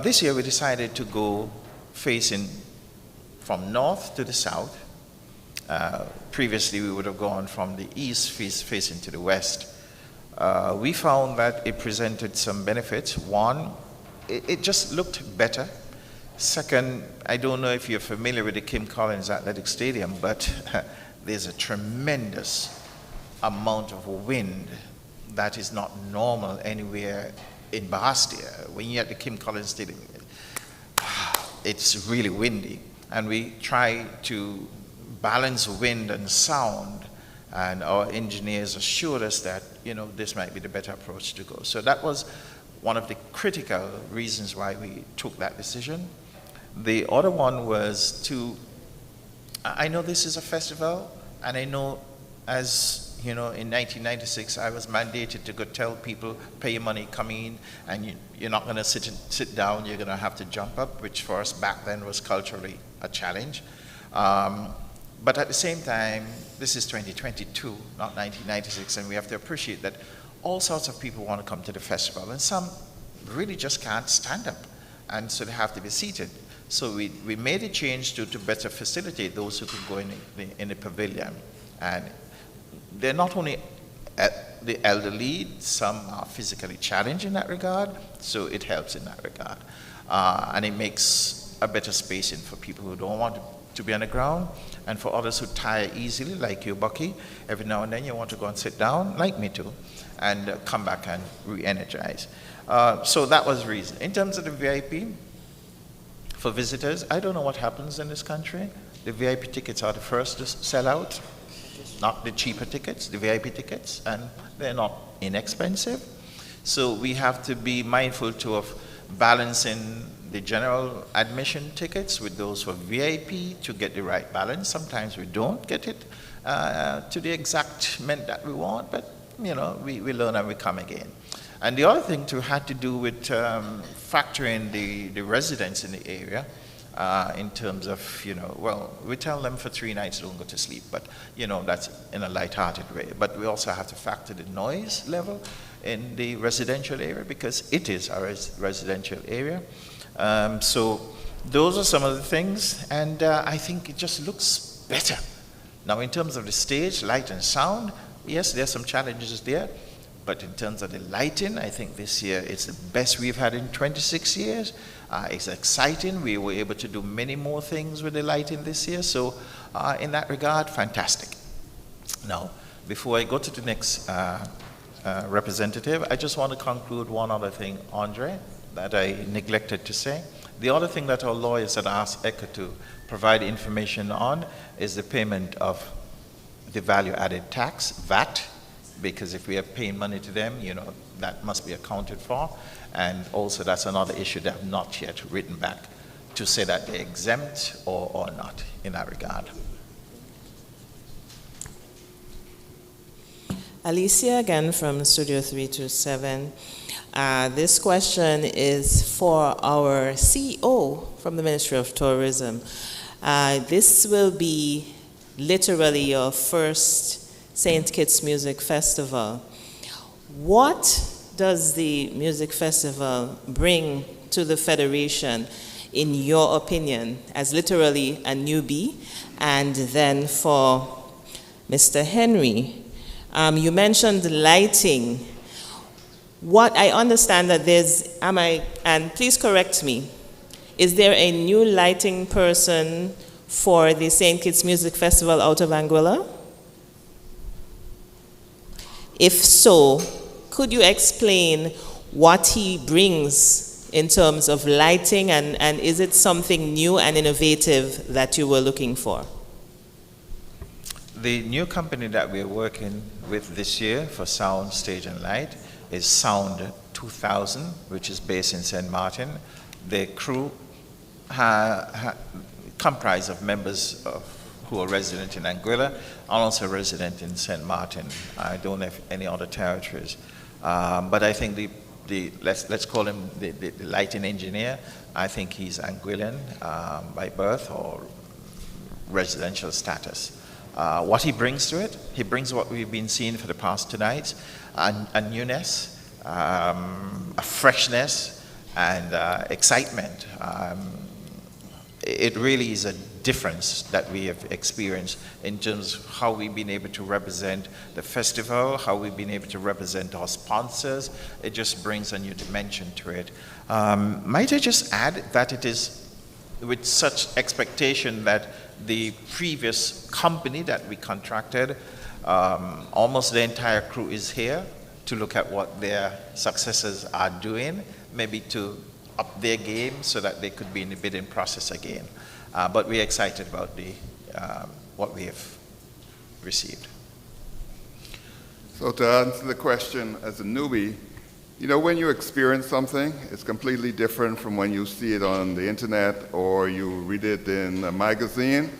[SPEAKER 1] This year we decided to go facing from north to the south. Previously we would have gone from the east facing to the west. We found that it presented some benefits. One, it just looked better. Second, I don't know if you're familiar with the Kim Collins Athletic Stadium, but there's a tremendous amount of wind that is not normal anywhere in Bahastia. When you're at the Kim Collins Stadium, it's really windy. And we try to balance wind and sound, and our engineers assured us that, this might be the better approach to go. So that was one of the critical reasons why we took that decision. The other one was I know this is a festival, and I know as, in 1996, I was mandated to go tell people, pay your money, come in, and you're not going to sit down, you're going to have to jump up, which for us back then was culturally a challenge. But at the same time, this is 2022, not 1996, and we have to appreciate that all sorts of people want to come to the festival, and some really just can't stand up, and so they have to be seated. So we made a change to better facilitate those who could go in the pavilion. And they're not only the elderly, some are physically challenged in that regard, so it helps in that regard. And it makes a better spacing for people who don't want to be on the ground, and for others who tire easily, like you, Bucky. Every now and then you want to go and sit down, like me too, and come back and re-energize. So that was the reason. In terms of the VIP, for visitors, I don't know what happens in this country. The VIP tickets are the first to sell out, not the cheaper tickets, the VIP tickets, and they're not inexpensive. So we have to be mindful of balancing the general admission tickets with those for VIP to get the right balance. Sometimes we don't get it to the exact meant that we want, but we learn and we come again. And the other thing had to do with factoring the residents in the area in terms of, we tell them for 3 nights don't go to sleep, but, that's in a light-hearted way. But we also have to factor the noise level in the residential area, because it is a residential area. So those are some of the things, and I think it just looks better. Now, in terms of the stage, light and sound, yes, there's some challenges there. But in terms of the lighting, I think this year it's the best we've had in 26 years. It's exciting. We were able to do many more things with the lighting this year. So in that regard, fantastic. Now, before I go to the next representative, I just want to conclude one other thing, Andre, that I neglected to say. The other thing that our lawyers had asked ECHO to provide information on is the payment of the value-added tax, VAT, because if we are paying money to them, that must be accounted for. And also that's another issue that I've not yet written back to say that they're exempt or not in that regard.
[SPEAKER 9] Alicia again from Studio 327. This question is for our CEO from the Ministry of Tourism. This will be literally your first St. Kitts Music Festival. What does the music festival bring to the Federation, in your opinion, as literally a newbie? And then for Mr. Henry, you mentioned lighting. What I understand that and please correct me, is there a new lighting person for the St. Kitts Music Festival out of Anguilla? If so, could you explain what he brings in terms of lighting, and is it something new and innovative that you were looking for?
[SPEAKER 1] The new company that we're working with this year for sound, stage, and light is Sound 2000, which is based in St. Martin. The crew comprise of members who are resident in Anguilla and also resident in St. Martin. I don't have any other territories. But I think the let's call him the lighting engineer. I think he's Anguillan by birth or residential status. What he brings to it, he brings what we've been seeing for the past 2 nights, a newness, a freshness, and excitement. It really is a difference that we have experienced in terms of how we've been able to represent the festival, how we've been able to represent our sponsors. It just brings a new dimension to it. Might I just add that it is with such expectation that the previous company that we contracted, almost the entire crew is here to look at what their successors are doing, maybe to up their game so that they could be in the bidding process again. But we're excited about what we have received.
[SPEAKER 4] So to answer the question, as a newbie, you know, when you experience something, it's completely different from when you see it on the internet or you read it in a magazine.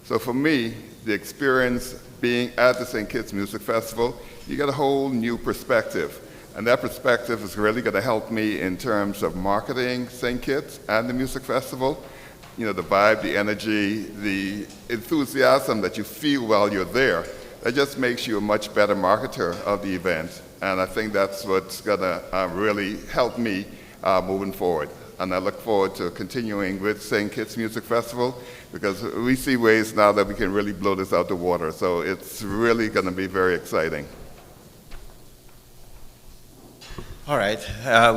[SPEAKER 4] So for me, the experience being at the St. Kitts Music Festival, you get a whole new perspective. And that perspective is really going to help me in terms of marketing St. Kitts and the music festival. You know, the vibe, the energy, the enthusiasm that you feel while you're there, that just makes you a much better marketer of the event. And I think that's what's going to really help me moving forward. And I look forward to continuing with St. Kitts Music Festival because we see ways now that we can really blow this out the water. So it's really going to be very exciting.
[SPEAKER 1] All right,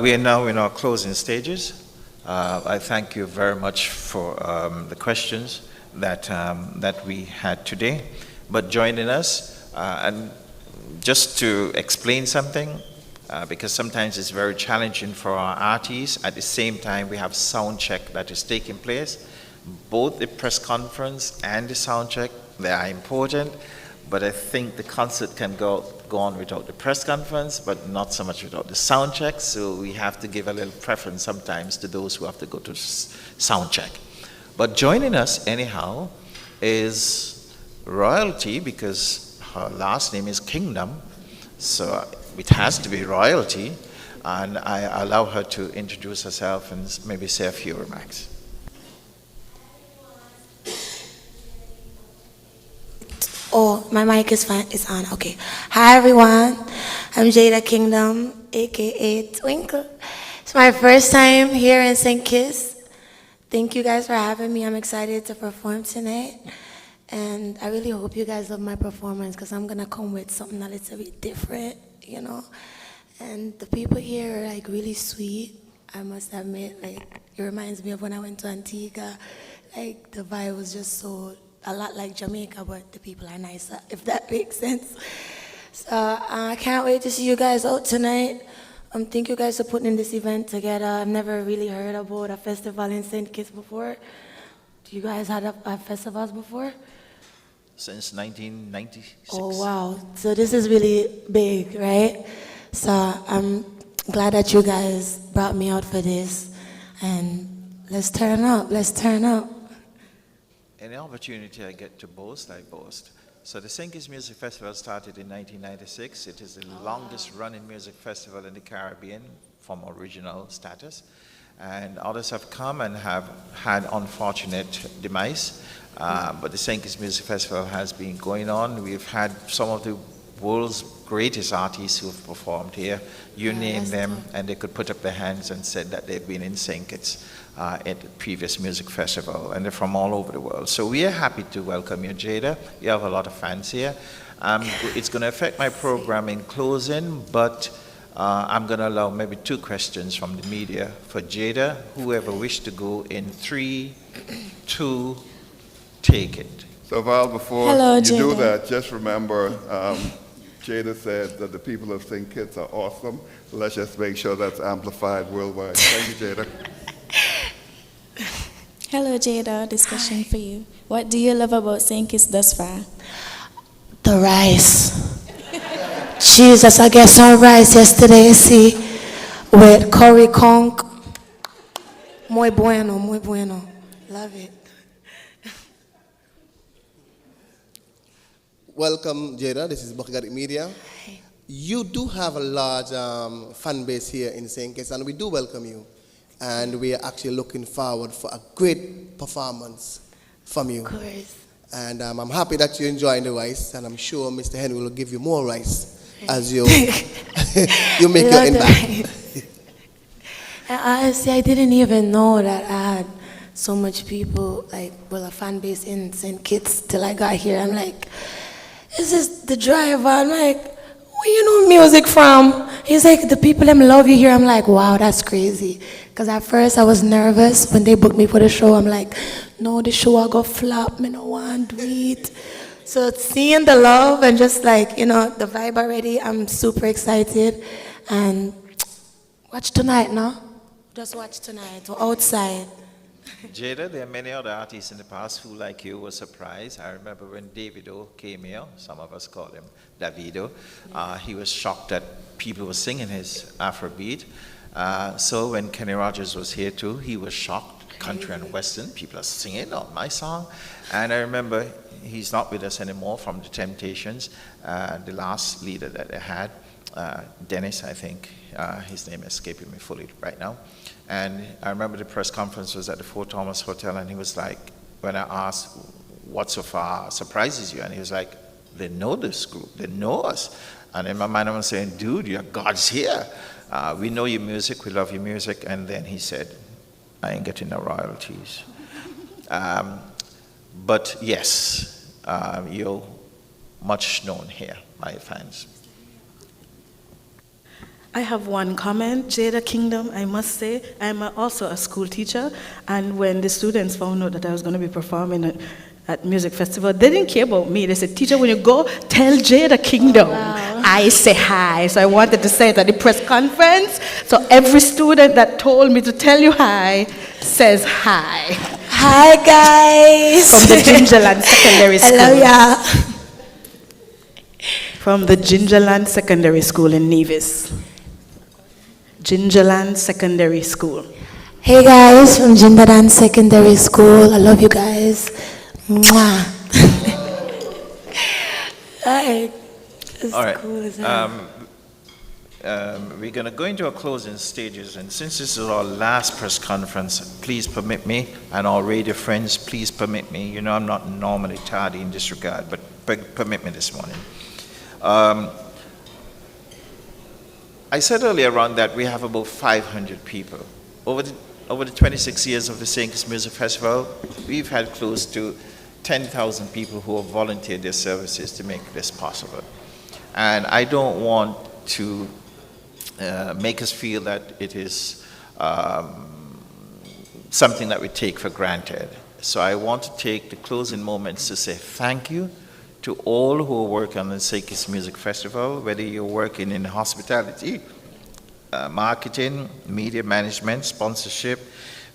[SPEAKER 1] we are now in our closing stages. I thank you very much for the questions that we had today. But joining us, and just to explain something, because sometimes it's very challenging for our artists. At the same time, we have sound check that is taking place. Both the press conference and the sound check, they are important, but I think the concert can go on without the press conference, but not so much without the sound check, so we have to give a little preference sometimes to those who have to go to sound check. But joining us anyhow is royalty, because her last name is Kingdom, so it has to be royalty, and I allow her to introduce herself and maybe say a few remarks.
[SPEAKER 14] Oh, my mic is on. Okay. Hi, everyone. I'm Jada Kingdom, aka Twinkle. It's my first time here in St. Kitts. Thank you guys for having me. I'm excited to perform tonight. And I really hope you guys love my performance because I'm going to come with something a little bit different, you know. And the people here are like really sweet, I must admit. Like, it reminds me of when I went to Antigua. Like, the vibe was just so a lot like Jamaica, but the people are nicer, if that makes sense. So I can't wait to see you guys out tonight. Thank you guys for putting in this event together. I've never really heard about a festival in St. Kitts before. Do you guys had festivals before?
[SPEAKER 1] Since 1996.
[SPEAKER 14] Oh, wow. So this is really big, right? So I'm glad that you guys brought me out for this. And let's turn up, let's turn up.
[SPEAKER 1] Any opportunity I get to boast, I boast. So the St. Kitts Music Festival started in 1996. It is the longest running music festival in the Caribbean from original status. And others have come and have had unfortunate demise. But the St. Kitts Music Festival has been going on. We've had some of the world's greatest artists who have performed here. You name them, and they could put up their hands and said that they've been in St. Kitts at the previous music festival, and they're from all over the world. So we are happy to welcome you, Jada. You have a lot of fans here. It's going to affect my program in closing, but I'm going to allow maybe 2 questions from the media for Jada. Whoever wished to go in 3, 2, take it.
[SPEAKER 4] So Val, before
[SPEAKER 14] Hello,
[SPEAKER 4] you
[SPEAKER 14] Jada.
[SPEAKER 4] do that, just remember Jada said that the people of St. Kitts are awesome. So let's just make sure that's amplified worldwide. Thank you, Jada.
[SPEAKER 13] Hello, Jada. This question for you. What do you love about St. Kitts thus far?
[SPEAKER 14] The rice. Jesus, I get some rice yesterday, see, with curry conch. Muy bueno, muy bueno. Love it.
[SPEAKER 10] Welcome, Jada. This is Bakagari Media. you do have a large fan base here in St. Kitts, and we do welcome you. And we are actually looking forward for a great performance from you.
[SPEAKER 14] Of course.
[SPEAKER 10] And I'm happy that you're enjoying the rice, and I'm sure Mr. Henry will give you more rice as you you make your impact.
[SPEAKER 14] And honestly, I didn't even know that I had so much people, like, well, a fan base in St. Kitts till I got here. I'm like, is this the driver? I'm like, where you know music from? He's like, the people them love you here. I'm like, wow, that's crazy. Because at first I was nervous when they booked me for the show. I'm like, no, the show I go flop, me no want to do it. So seeing the love and just like, you know, the vibe already, I'm super excited. And watch tonight, no? Just watch tonight, or outside.
[SPEAKER 1] Jada, there are many other artists in the past who, like you, were surprised. I remember when Davido came here, some of us call him Davido, he was shocked that people were singing his Afrobeat. So when Kenny Rogers was here too, he was shocked, country and western, people are singing on my song. And I remember, he's not with us anymore from the Temptations, the last leader that they had, Dennis, I think, his name is escaping me fully right now. And I remember the press conference was at the Fort Thomas Hotel, and he was like, when I asked, what so far surprises you? And he was like, they know this group, they know us. And in my mind, I was saying, dude, your God's here. We know your music, we love your music. And then he said, I ain't getting no royalties. But yes, you're much known here by fans.
[SPEAKER 3] I have one comment. Jada Kingdom, I must say, I'm also a school teacher, and when the students found out that I was going to be performing at music festival, they didn't care about me. They said, teacher, when you go, tell Jada Kingdom. Wow. I say hi. So I wanted to say it at the press conference. So every student that told me to tell you hi says hi.
[SPEAKER 14] Hi, guys.
[SPEAKER 3] From the Gingerland Secondary School.
[SPEAKER 14] Hello, yeah.
[SPEAKER 3] From the Gingerland Secondary School in Nevis. Gingerland Secondary School.
[SPEAKER 14] Hey guys, from Gingerland Secondary School. I love you guys. Mwah.
[SPEAKER 1] All right. Cool, we're going to go into our closing stages, and since this is our last press conference, please permit me, and our radio friends, please permit me. You know, I'm not normally tardy in this regard, but permit me this morning. I said earlier on that we have about 500 people. Over the 26 years of the St. Kitts Music Festival, we've had close to 10,000 people who have volunteered their services to make this possible. And I don't want to make us feel that it is something that we take for granted. So I want to take the closing moments to say thank you to all who work on the St. Kitts Music Festival, whether you're working in hospitality, marketing, media management, sponsorship,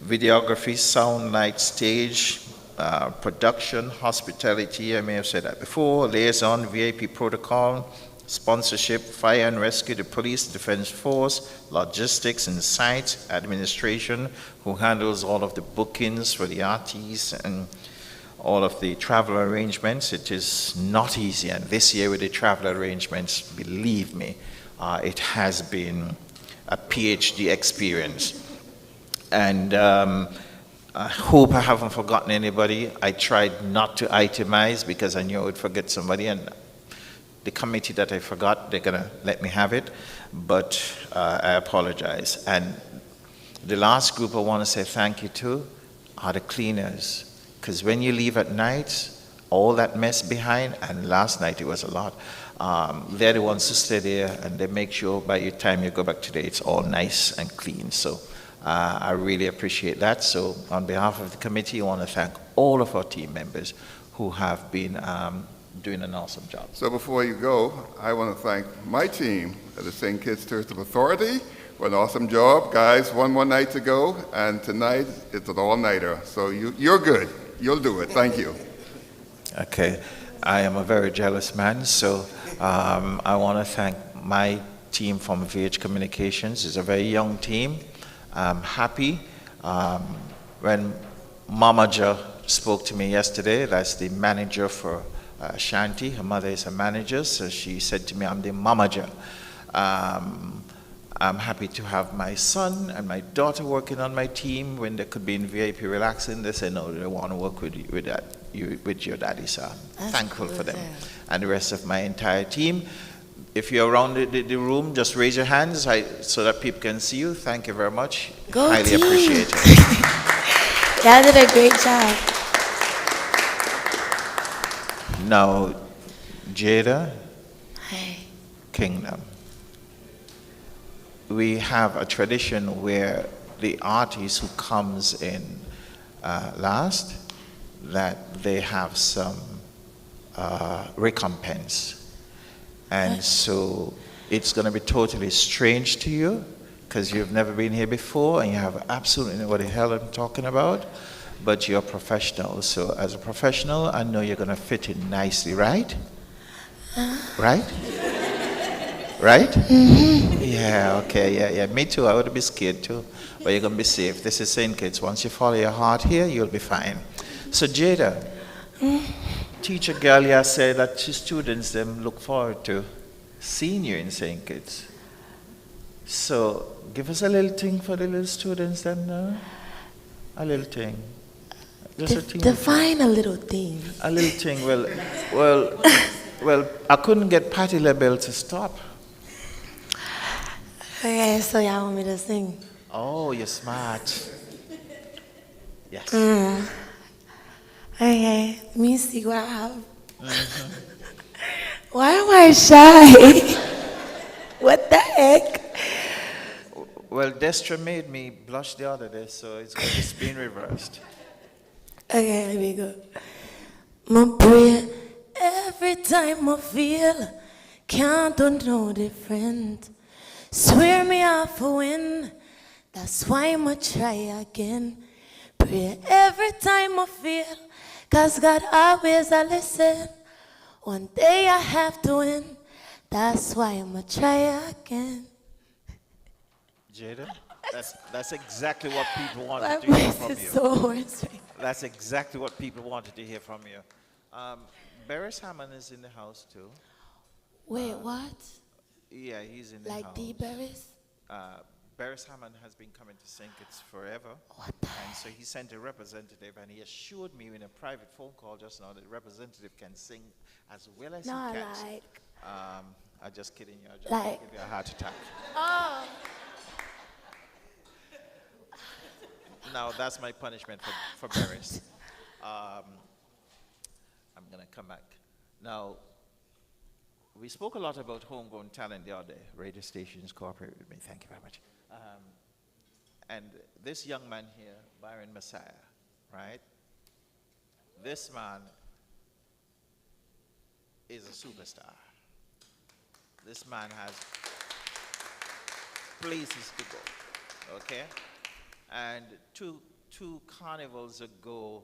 [SPEAKER 1] videography, sound, light, stage, production, hospitality, I may have said that before, liaison, VIP protocol, sponsorship, fire and rescue, the police, defense force, logistics and sites, administration, who handles all of the bookings for the artists and all of the travel arrangements. It is not easy, and this year with the travel arrangements, believe me, it has been a PhD experience. And I hope I haven't forgotten anybody. I tried not to itemize because I knew I would forget somebody, and the committee that I forgot, they're gonna let me have it, but I apologize. And the last group I wanna say thank you to are the cleaners. Because when you leave at night, all that mess behind, and last night it was a lot, they're the ones who stay there and they make sure by the time you go back today, it's all nice and clean. So I really appreciate that. So on behalf of the committee, I want to thank all of our team members who have been doing an awesome job.
[SPEAKER 4] So before you go, I want to thank my team at the St. Kitts Tourism Authority for an awesome job. Guys, one more night to go, and tonight it's an all-nighter. So you're good. You'll do it. Thank you.
[SPEAKER 1] Okay. I am a very jealous man, so I want to thank my team from VH Communications. It's a very young team. I'm happy. When Mama Ja spoke to me yesterday, that's the manager for Shanti. Her mother is a manager, so she said to me, I'm the mamager. I'm happy to have my son and my daughter working on my team. When they could be in VIP relaxing, they say, no, they want to work with your daddy. So I'm thankful for them. And the rest of my entire team. If you're around the room, just raise your hands so that people can see you. Thank you very much.
[SPEAKER 14] Go
[SPEAKER 1] Highly
[SPEAKER 14] team.
[SPEAKER 1] appreciate it.
[SPEAKER 14] Y'all did a great job.
[SPEAKER 1] Now, Jada
[SPEAKER 14] Hey.
[SPEAKER 1] Kingdom. We have a tradition where the artist who comes in last, that they have some recompense. And so it's going to be totally strange to you because you've never been here before and you have absolutely no what the hell I'm talking about, but you're a professional. So as a professional, I know you're going to fit in nicely, right? Right? Right?
[SPEAKER 14] Mm-hmm.
[SPEAKER 1] Yeah, okay, yeah. Me too, I would be scared too. But you're going to be safe. This is St. Kitts. Once you follow your heart here, you'll be fine. So Jada, teacher Galia said that the students them look forward to seeing you in St. Kitts. So give us a little thing for the little students then now. A little thing. Just a thing.
[SPEAKER 14] Define a little thing.
[SPEAKER 1] A little thing. Well, I couldn't get Patti LaBelle to stop.
[SPEAKER 14] Okay, so y'all want me to sing?
[SPEAKER 1] Oh, you're smart. Yes.
[SPEAKER 14] Okay, let me see what I have. Mm-hmm. Why am I shy? What the heck?
[SPEAKER 1] Well, Destra made me blush the other day, so it's been reversed.
[SPEAKER 14] Okay, let me go. My prayer every time I feel can't do no different. Swear me off a win, that's why I'ma try again. Pray every time I feel, cause God always I listen. One day I have to win, that's why I'ma try again.
[SPEAKER 1] Jada, that's exactly what people wanted
[SPEAKER 14] My
[SPEAKER 1] to hear
[SPEAKER 14] voice
[SPEAKER 1] from
[SPEAKER 14] is
[SPEAKER 1] you.
[SPEAKER 14] so hoarse.
[SPEAKER 1] That's exactly what people wanted to hear from you. Barris Hammond is in the house too.
[SPEAKER 14] Wait, what?
[SPEAKER 1] Yeah, he's in the
[SPEAKER 14] Like
[SPEAKER 1] house.
[SPEAKER 14] D. Barris?
[SPEAKER 1] Barris Hammond has been coming to St. Kitts forever.
[SPEAKER 14] What the
[SPEAKER 1] And so he sent a representative, and he assured me in a private phone call just now that the representative can sing as well as he can.
[SPEAKER 14] Like.
[SPEAKER 1] I'm just kidding you. I just
[SPEAKER 14] Like.
[SPEAKER 1] give you a heart attack.
[SPEAKER 14] Oh.
[SPEAKER 1] Now that's my punishment for Barris. I'm gonna come back. Now, we spoke a lot about homegrown talent the other day. Radio stations cooperate with me. Thank you very much. And this young man here, Byron Messiah, right? This man is a superstar. This man has places to go, okay? And two carnivals ago,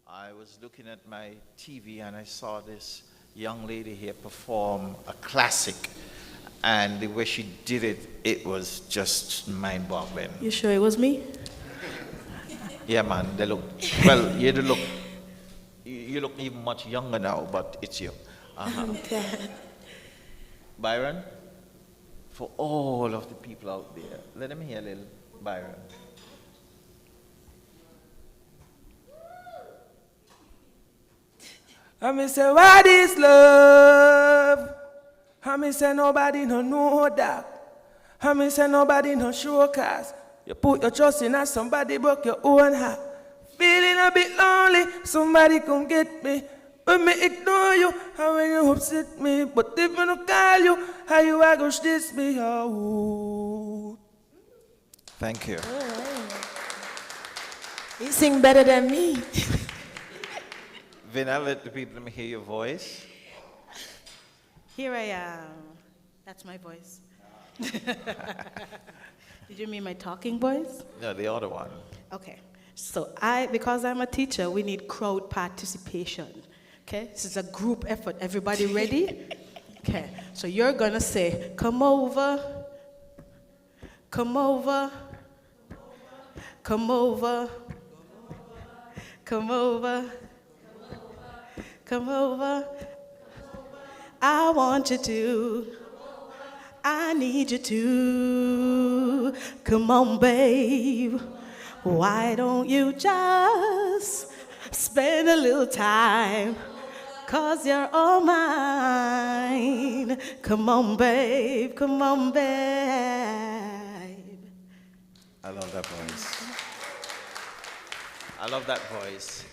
[SPEAKER 1] I was looking at my TV and I saw this young lady here perform a classic, and the way she did it, it was just mind-boggling.
[SPEAKER 3] You sure it was me?
[SPEAKER 1] Yeah, man, they look, well, you look even much younger now, but it's you.
[SPEAKER 14] Okay.
[SPEAKER 1] Byron, for all of the people out there, let them hear a little Byron.
[SPEAKER 15] I me say, what is love? I me say, nobody no know that. I me say, nobody no show cause you put your trust in somebody broke your own heart. Feeling a bit lonely, somebody come get me. When me ignore you, how when you upset me. But if I don't call you, how you are gonna diss me out?
[SPEAKER 1] Thank you.
[SPEAKER 14] You sing better than me.
[SPEAKER 1] Vina, let the people hear your voice.
[SPEAKER 3] Here I am. That's my voice. Did you mean my talking voice?
[SPEAKER 1] No, the other one.
[SPEAKER 3] Okay. So because I'm a teacher, we need crowd participation. Okay? This is a group effort. Everybody ready? Okay. So you're going to say, come over, come over, come over, come over, come over. I want you to. I need you to. Come on, babe. Why don't you just spend a little time? 'Cause you're all mine. Come on, babe. Come on, babe.
[SPEAKER 1] I love that voice. I love that voice.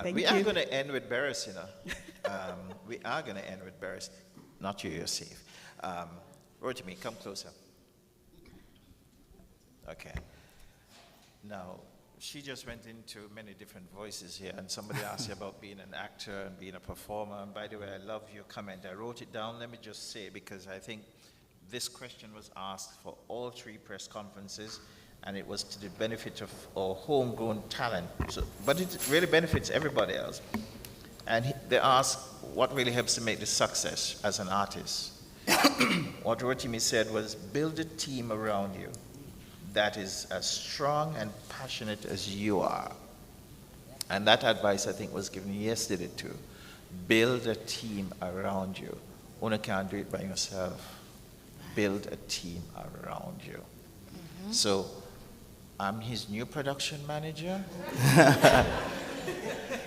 [SPEAKER 3] Thank
[SPEAKER 1] we
[SPEAKER 3] you.
[SPEAKER 1] are going to end with Barris, you know. We are going to end with Barris. Not you, you're safe. Rotimi, come closer. Okay. Now, she just went into many different voices here, and somebody asked you about being an actor and being a performer. And by the way, I love your comment. I wrote it down. Let me just say, because I think this question was asked for all 3 press conferences, and it was to the benefit of our homegrown talent. So, but it really benefits everybody else. And they asked, what really helps to make this success as an artist? What Rotimi said was, build a team around you that is as strong and passionate as you are. And that advice, I think, was given yesterday too. Build a team around you. One can't do it by yourself. Build a team around you. Mm-hmm. So, I'm his new production manager.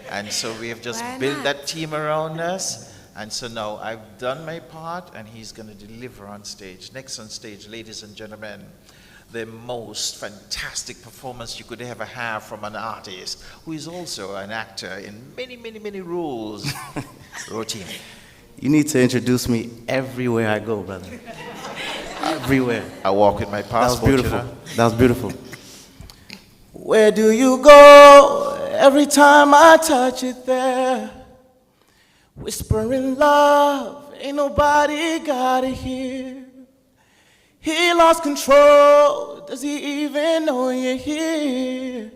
[SPEAKER 1] And so we have just built that team around us. And so now I've done my part, and he's going to deliver on stage. Next on stage, ladies and gentlemen, the most fantastic performance you could ever have from an artist who is also an actor in many, many, many roles. Rotimi.
[SPEAKER 11] You need to introduce me everywhere I go, brother. Everywhere.
[SPEAKER 1] I walk with my passport.
[SPEAKER 11] That was beautiful.
[SPEAKER 1] You know?
[SPEAKER 11] That was beautiful. Where do you go? Every time I touch it there, whispering love, ain't nobody got it here. He lost control, does he even know you're here?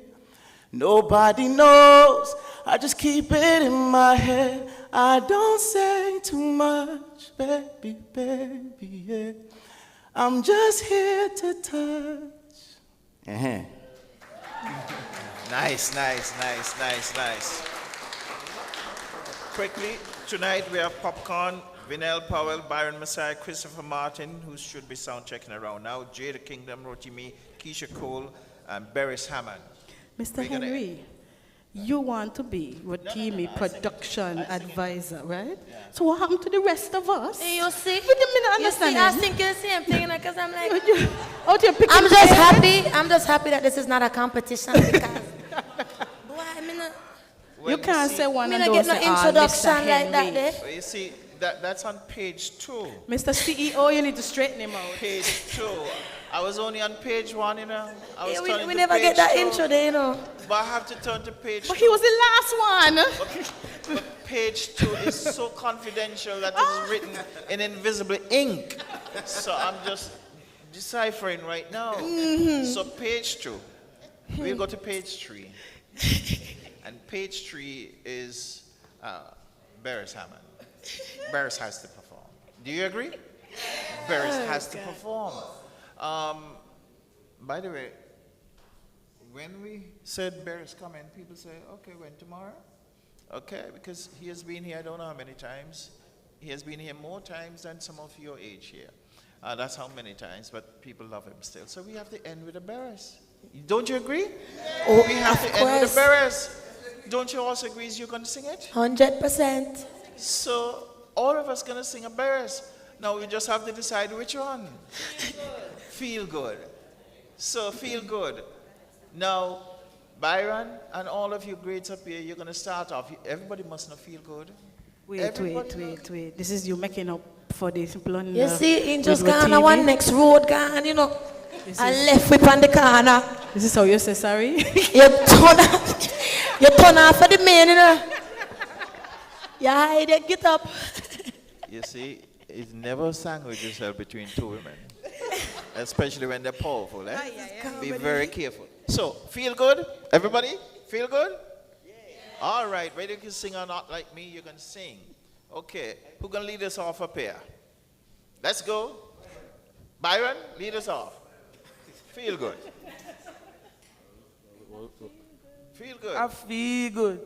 [SPEAKER 11] Nobody knows, I just keep it in my head. I don't say too much, baby, baby, yeah. I'm just here to touch. Uh-huh.
[SPEAKER 1] Nice. Quickly, tonight we have Popcorn, Vinell Powell, Byron Messiah, Christopher Martin, who should be sound checking around now, Jada Kingdom, Rotimi, Keisha Cole, and Barris Hammond.
[SPEAKER 3] Mr. Henry, you want to be Rotimi production advisor, right? Yeah. So what happened to the rest of us?
[SPEAKER 14] Hey, you see?
[SPEAKER 3] You didn't understand.
[SPEAKER 14] I was thinking the same thing, because I'm like, I'm just happy that this is not a competition, because boy,
[SPEAKER 3] you can't say one of
[SPEAKER 14] I
[SPEAKER 3] those.
[SPEAKER 14] get no introduction like that.
[SPEAKER 1] Well, you see, that's on page 2.
[SPEAKER 3] Mr. CEO, you need to straighten him out.
[SPEAKER 1] Page 2. I was only on page 1, you know.
[SPEAKER 14] We never get that intro there, you know.
[SPEAKER 1] But I have to turn to page 2.
[SPEAKER 3] But he was the last one.
[SPEAKER 1] But page 2 is so confidential that it's written in invisible ink. So I'm just deciphering right now. Mm-hmm. So page 2. We'll go to page 3. And page 3 is Barris Hammond. Barris has to perform. Do you agree? Barris has to perform. By the way, when we said Barris coming, people say, okay, when, tomorrow? Okay, because he has been here I don't know how many times. He has been here more times than some of your age here. That's how many times, but people love him still. So we have to end with a Barris. Don't you agree?
[SPEAKER 14] Oh,
[SPEAKER 1] we have to end with a Barris. Don't you also agree you're going to sing it?
[SPEAKER 14] 100%.
[SPEAKER 1] So all of us going to sing a Barris. Now we just have to decide which one. Feel good. So feel good. Now, Byron and all of you grades up here, you're going to start off. Everybody must not feel good.
[SPEAKER 3] Wait. This is you making up for this blunder.
[SPEAKER 14] You see, he just gone on one next road, gone, you know. And left whip on the corner.
[SPEAKER 3] This is how you say sorry?
[SPEAKER 14] You turn off for the man, you know. You hide it, get up.
[SPEAKER 1] You see, it's never sandwich yourself between 2 women. Especially when they're powerful, eh? Be very careful. So, feel good? Everybody? Feel good? Yeah. All right, whether you can sing or not like me, you can sing. Okay, who can lead us off up here? Let's go. Byron, lead us off. Feel good. Feel good.
[SPEAKER 15] I feel good.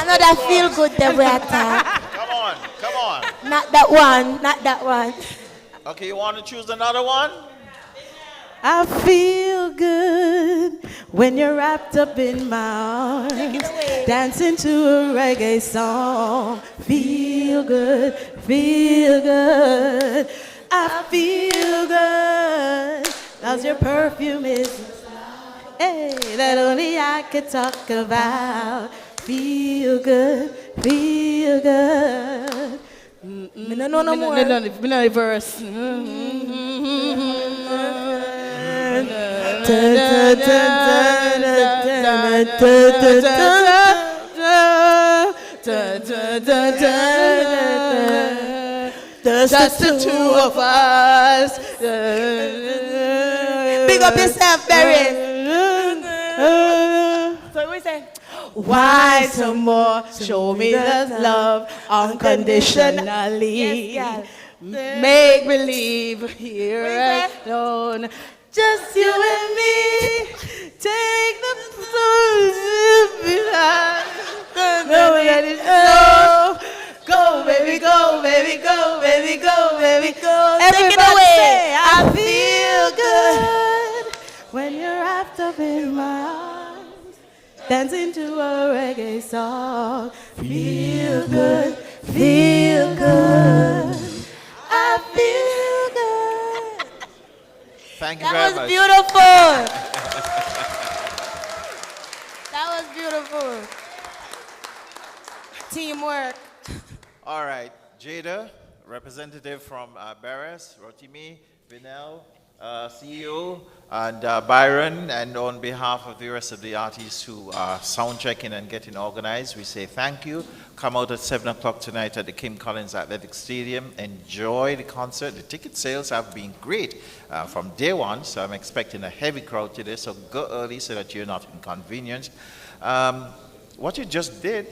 [SPEAKER 14] Another feel good that we attack.
[SPEAKER 1] Come on.
[SPEAKER 14] Not that one, not that one.
[SPEAKER 1] Okay, you want to choose another one?
[SPEAKER 3] I feel good when you're wrapped up in my arms, dancing to a reggae song. Feel good, feel good. I feel good, 'cause your perfume is, hey, that only I could talk about. Feel good, feel good.
[SPEAKER 14] Me no know no more.
[SPEAKER 3] Me no verse. Just the two of us.
[SPEAKER 14] Big up yourself, Barry. So we say,
[SPEAKER 3] Why some more? Show me the love unconditionally.
[SPEAKER 14] Yes,
[SPEAKER 3] Make believe here alone. Just you and me. Take the no, let it go. Go, baby, go, baby, go, baby, go, baby, go.
[SPEAKER 14] Take it
[SPEAKER 3] Everybody
[SPEAKER 14] away.
[SPEAKER 3] say, I feel good when you're wrapped up in my arms, dancing to a reggae song. Feel good, feel good. I feel good.
[SPEAKER 1] Thank you
[SPEAKER 14] That
[SPEAKER 1] very
[SPEAKER 14] was
[SPEAKER 1] much.
[SPEAKER 14] beautiful. That was beautiful. Teamwork.
[SPEAKER 1] All right, Jada, representative from Barras, Rotimi, Vinel, CEO, and Byron, and on behalf of the rest of the artists who are sound checking and getting organized, we say thank you. Come out at 7 o'clock tonight at the Kim Collins Athletic Stadium. Enjoy the concert. The ticket sales have been great from day one, so I'm expecting a heavy crowd today, so go early so that you're not inconvenienced. What you just did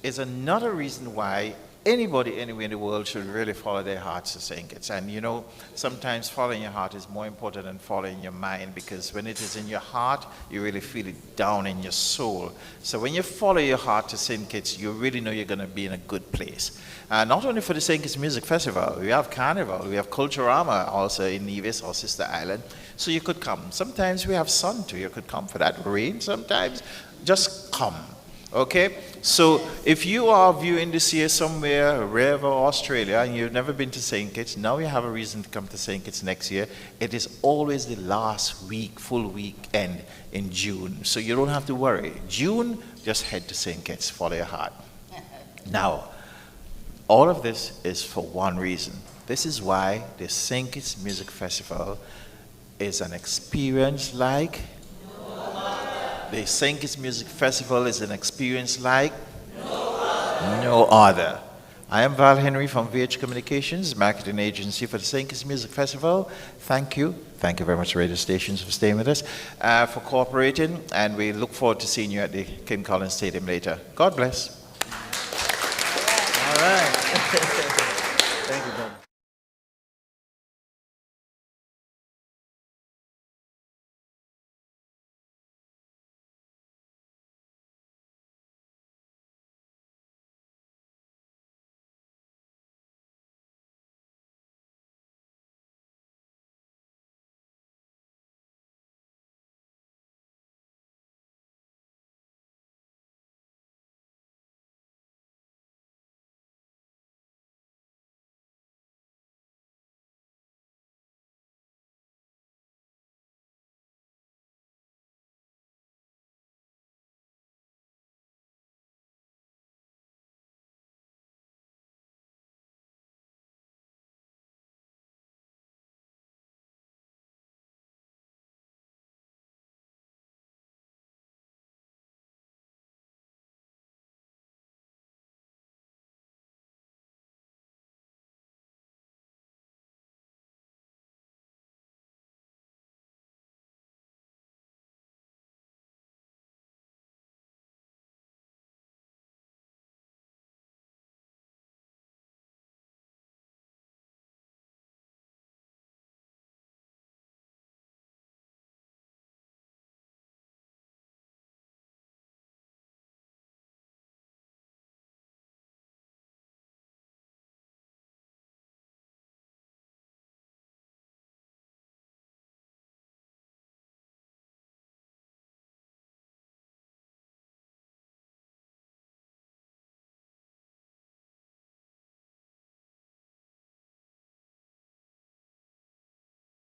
[SPEAKER 1] is another reason why anybody anywhere in the world should really follow their hearts to St. Kitts. And you know, sometimes following your heart is more important than following your mind, because when it is in your heart, you really feel it down in your soul. So when you follow your heart to St. Kitts, you really know you're going to be in a good place. Not only for the St. Kitts Music Festival, we have Carnival, we have Culturama also in Nevis or Sister Island. So you could come. Sometimes we have sun too, you could come for that. Rain sometimes, just come. Okay, so if you are viewing this year somewhere, wherever, Australia, and you've never been to St. Kitts, now you have a reason to come to St. Kitts next year. It is always the last week, full weekend in June, so you don't have to worry. June, just head to St. Kitts, follow your heart. Now, all of this is for one reason. This is why the St. Kitts Music Festival is an experience like the St. Kitts Music Festival is an experience like no other. I am Val Henry from VH Communications, marketing agency for the St. Kitts Music Festival. Thank you. Thank you very much, radio stations, for staying with us, for cooperating, and we look forward to seeing you at the Kim Collins Stadium later. God bless. All right. Thank you,